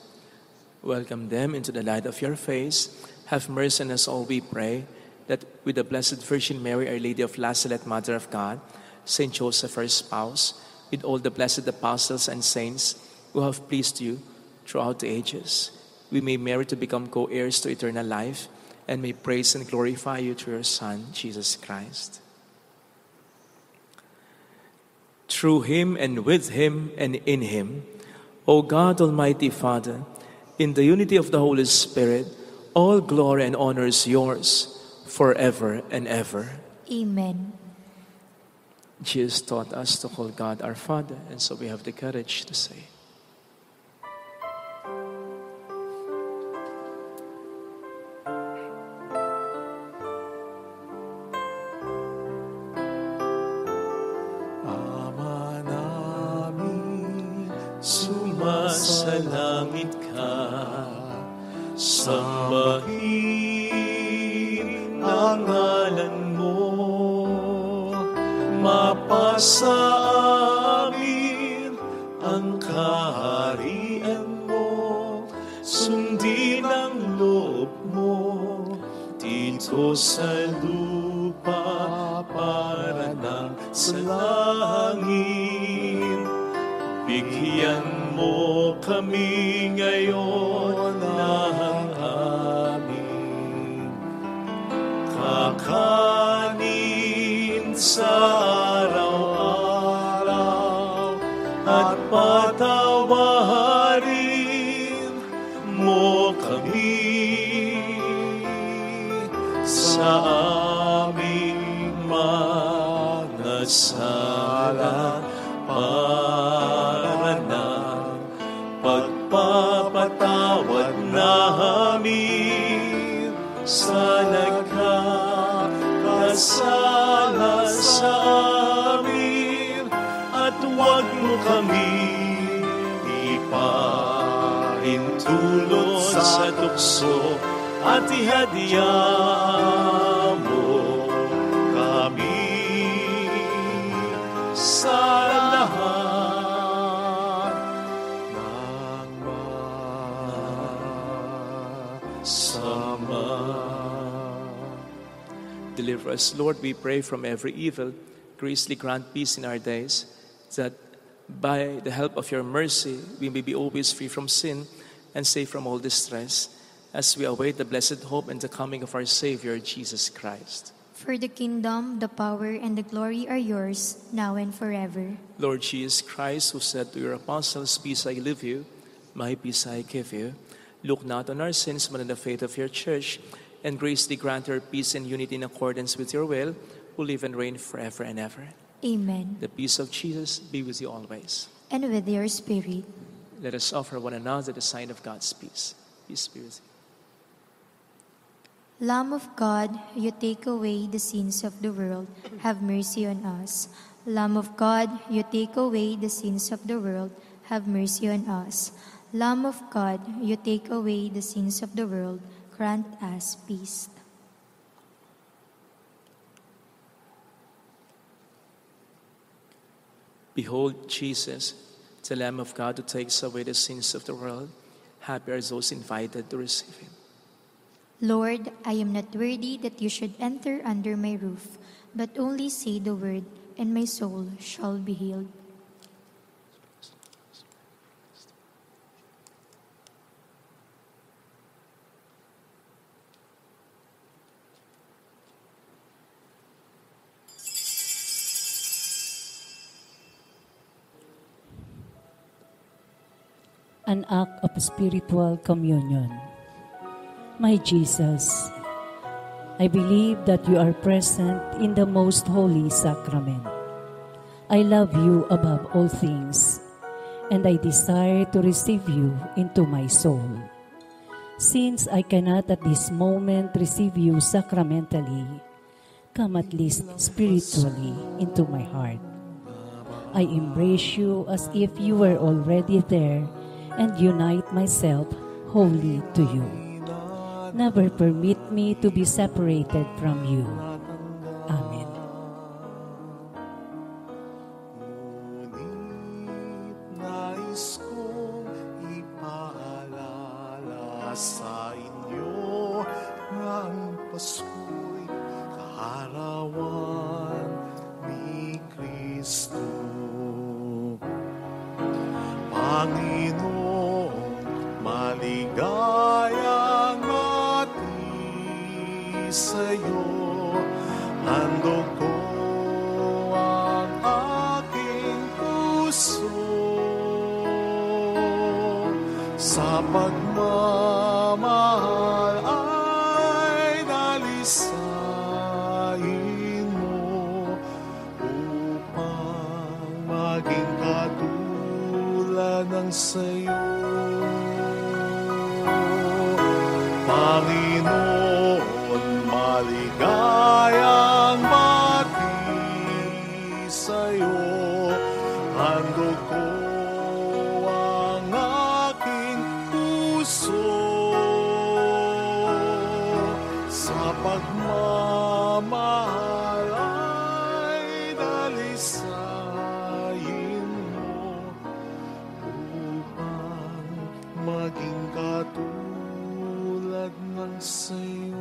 welcome them into the light of your face. Have mercy on us all, we pray, that with the Blessed Virgin Mary, Our Lady of La Salette, Mother of God, Saint Joseph, her spouse, with all the blessed apostles and saints who have pleased you throughout the ages, we may merit to become co-heirs to eternal life and may praise and glorify you through your Son, Jesus Christ. Through him and with him and in him, O God, Almighty Father, in the unity of the Holy Spirit, all glory and honor is yours forever and ever. Amen. Jesus taught us to call God our Father, and so we have the courage to say, Ama namin, sumasalangit ka, sambahin ang ngalan mo, mapasa amin ang kaharian mo, sundin ang loob mo dito sa lupa para ng sa langit. Bigyan mo kami ngayon ng aming kakanin sa araw-araw at patawarin mo kami sa aming mga sala para ng pagpapatawad namin sa nagkakasala sa amin, at huwag mo kami ipahintulot sa tukso at ihadya mo kami sa lahat ng masama. deliver us. Lord, we pray from every evil. Graciously grant peace in our days, that by the help of your mercy, we may be always free from sin and safe from all distress, as we await the blessed hope and the coming of our Savior, Jesus Christ. For the kingdom, the power, and the glory are yours, now and forever. Lord Jesus Christ, who said to your apostles, "Peace I leave you, my peace I give you," look not on our sins, but on the faith of your church, and graciously grant her peace and unity in accordance with your will, who live and reign forever and ever. Amen. The peace of Jesus be with you always. And with your spirit. Let us offer one another the sign of God's peace. Peace be with you. Lamb of God, you take away the sins of the world, have mercy on us. Lamb of God, you take away the sins of the world, have mercy on us. Lamb of God, you take away the sins of the world, grant us peace. Behold Jesus, the Lamb of God who takes away the sins of the world. Happy are those invited to receive him. Lord, I am not worthy that you should enter under my roof, but only say the word, and my soul shall be healed. An act of spiritual communion. My Jesus, I believe that you are present in the most holy sacrament. I love you above all things, and I desire to receive you into my soul. Since I cannot at this moment receive you sacramentally, come at least spiritually into my heart. I embrace you as if you were already there and unite myself wholly to you. Never permit me to be separated from you. Amen. Ngunit nais kong ipaalala sa inyo ang Pasko'y kaarawan ni Kristo. Panginoon, maligayang mati sa'yo, handog ko ang aking puso sa pagmamahal ay dalisain mo upang maging katulad ng sa'yo. Panginoon, maligayang bati sa'yo, handog ko ang aking puso sa pagmamahal ay dalisain mo upang maging katulad ng sa'yo.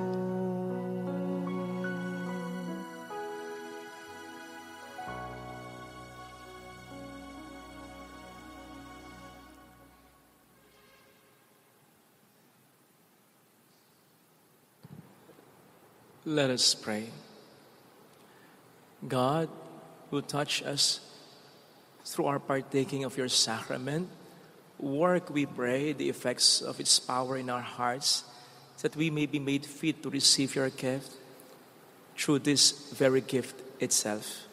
Let us pray. God, who touch us through our partaking of your sacrament, work, we pray, the effects of its power in our hearts, that we may be made fit to receive your gift through this very gift itself.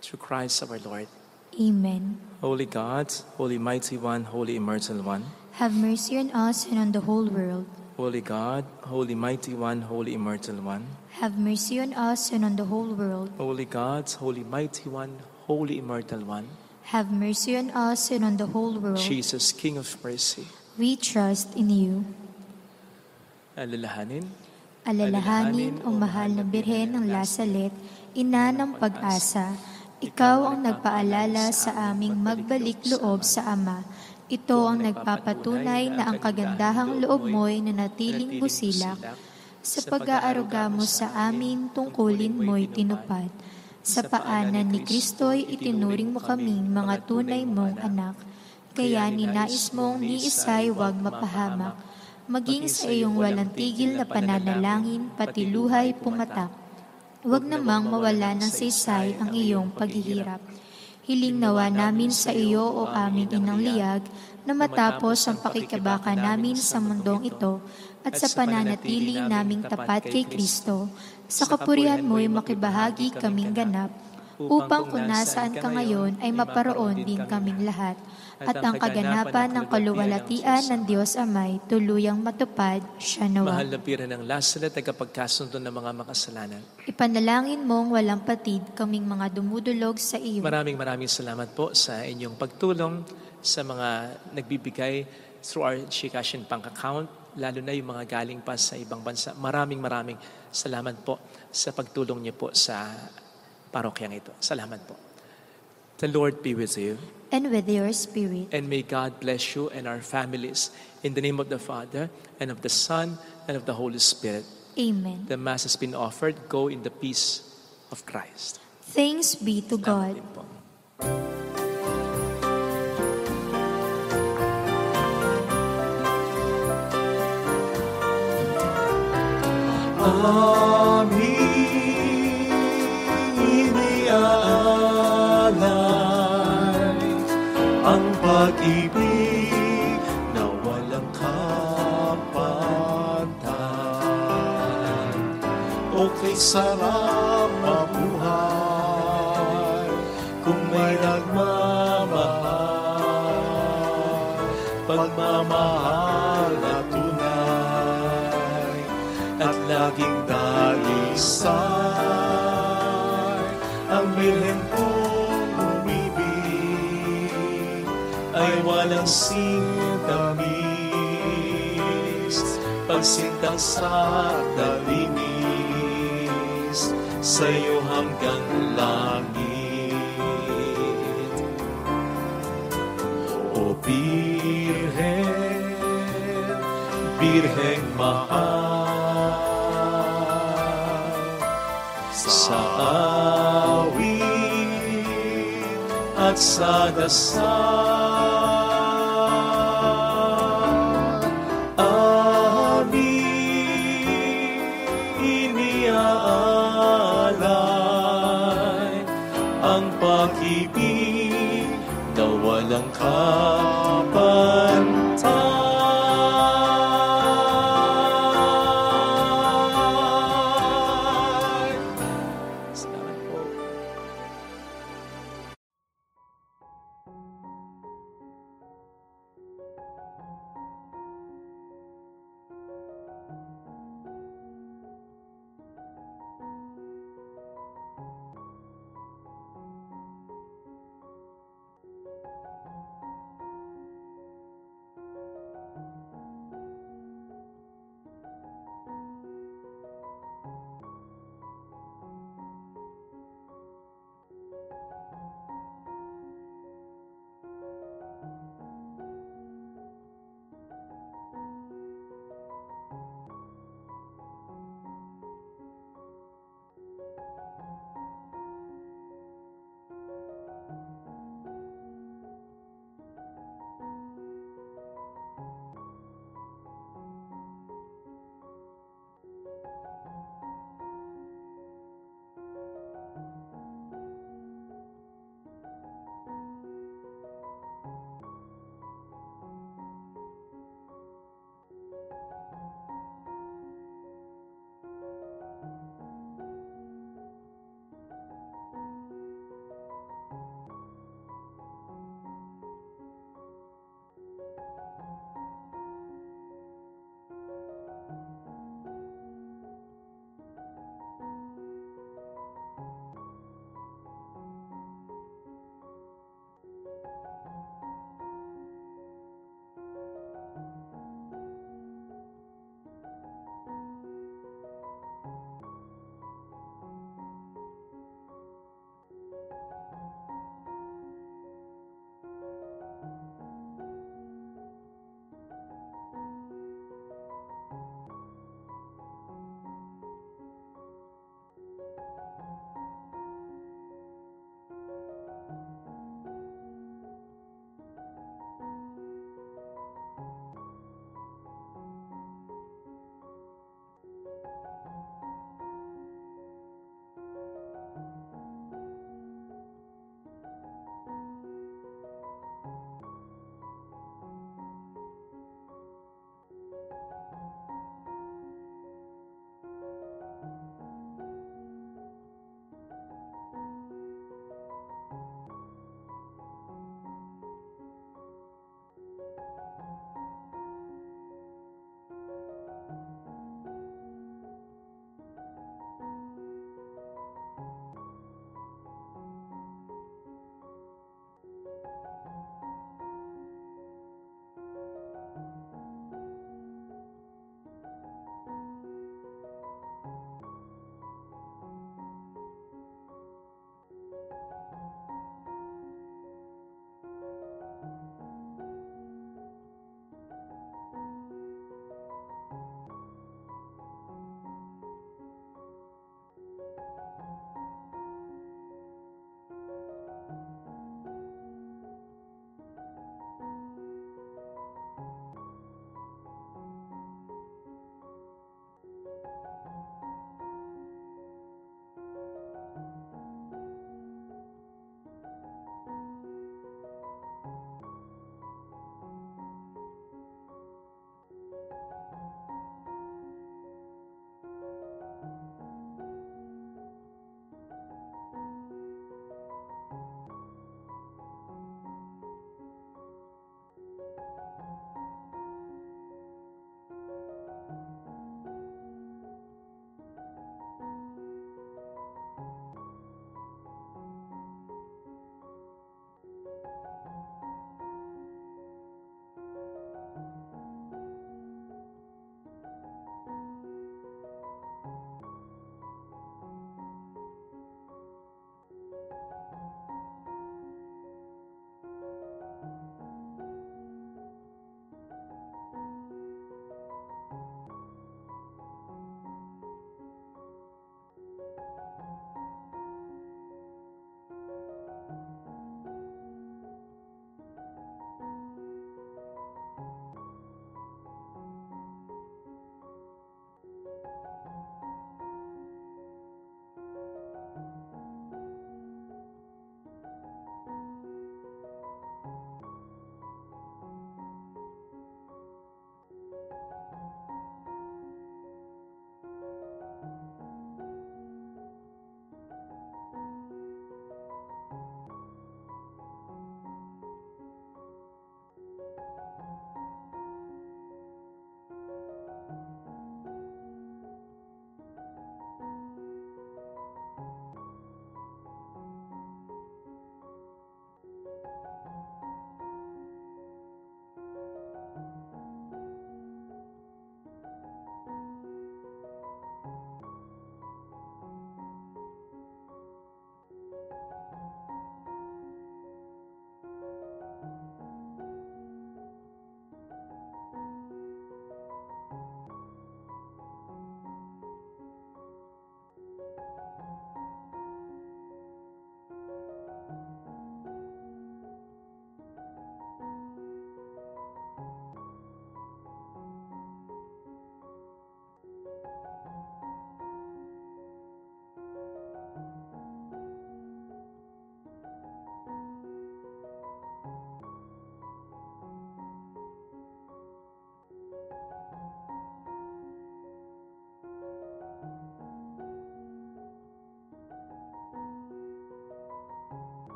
Through Christ our Lord. Amen. Holy God, Holy Mighty One, Holy Immortal One. Have mercy on us and on the whole world. Holy God, Holy Mighty One, Holy Immortal One. Have mercy on us and on the whole world. Holy God, Holy Mighty One, Holy Immortal One. Have mercy on us and on the whole world. Jesus, King of mercy. We trust in you. Alalahanin. Alalahanin ang mahal na Birhen ng Lasalet, ina ng pag-asa. Ikaw ang nagpaalala sa aming magbalik loob sa Ama. Ito ang nagpapatunay na ang kagandahang loob mo'y nanatiling busilak. Sa pag-aaruga mo sa amin, tungkulin mo'y tinupad. Sa paanan ni Kristo'y itinuring mo kaming mga tunay mong anak. Kaya ninais mong ni isa'y huwag mapahamak. Maging sa iyong walang tigil na pananalangin, pati luhay pumatak. Huwag namang mawala ng saysay ang iyong paghihirap. Hiling nawa namin sa iyo o aming inang liyag, na matapos ang pakikabaka namin sa mundong ito at sa pananatili naming tapat kay Kristo, sa kapurihan mo'y makibahagi kaming ganap, upang kung nasaan ka ngayon ay maparoon din kaming lahat, at ang kaganapan ng kaluwalhatian ng Diyos Amay tuluyang matupad siya nawa. Mahal na pira ng lasal at tagapagkasundo ng mga makasalanan. Ipanalangin mong walang patid kaming mga dumudulog sa iyo. Maraming salamat po sa inyong pagtulong sa mga nagbibigay through our GCash and bank account, lalo na yung mga galing pa sa ibang bansa. Maraming salamat po sa pagtulong niyo po sa parokyang ito. Salamat po. The Lord be with you. And with your spirit. And may God bless you and our families. In the name of the Father, and of the Son, and of the Holy Spirit. Amen. The Mass has been offered. Go in the peace of Christ. Thanks be to God. Salamat din po. Aming iniaalay ang pag-ibig na walang kapantay. O kay sarap mabuhay kung may nagmamahal, pagmamahal na tunay at laging dalisay. Ang Birhen kong umibig ay walang sintamis, pagsintang sa dalinis, sa'yo hanggang langit. O Birhen, Birheng mahal, sa awit at sa dasal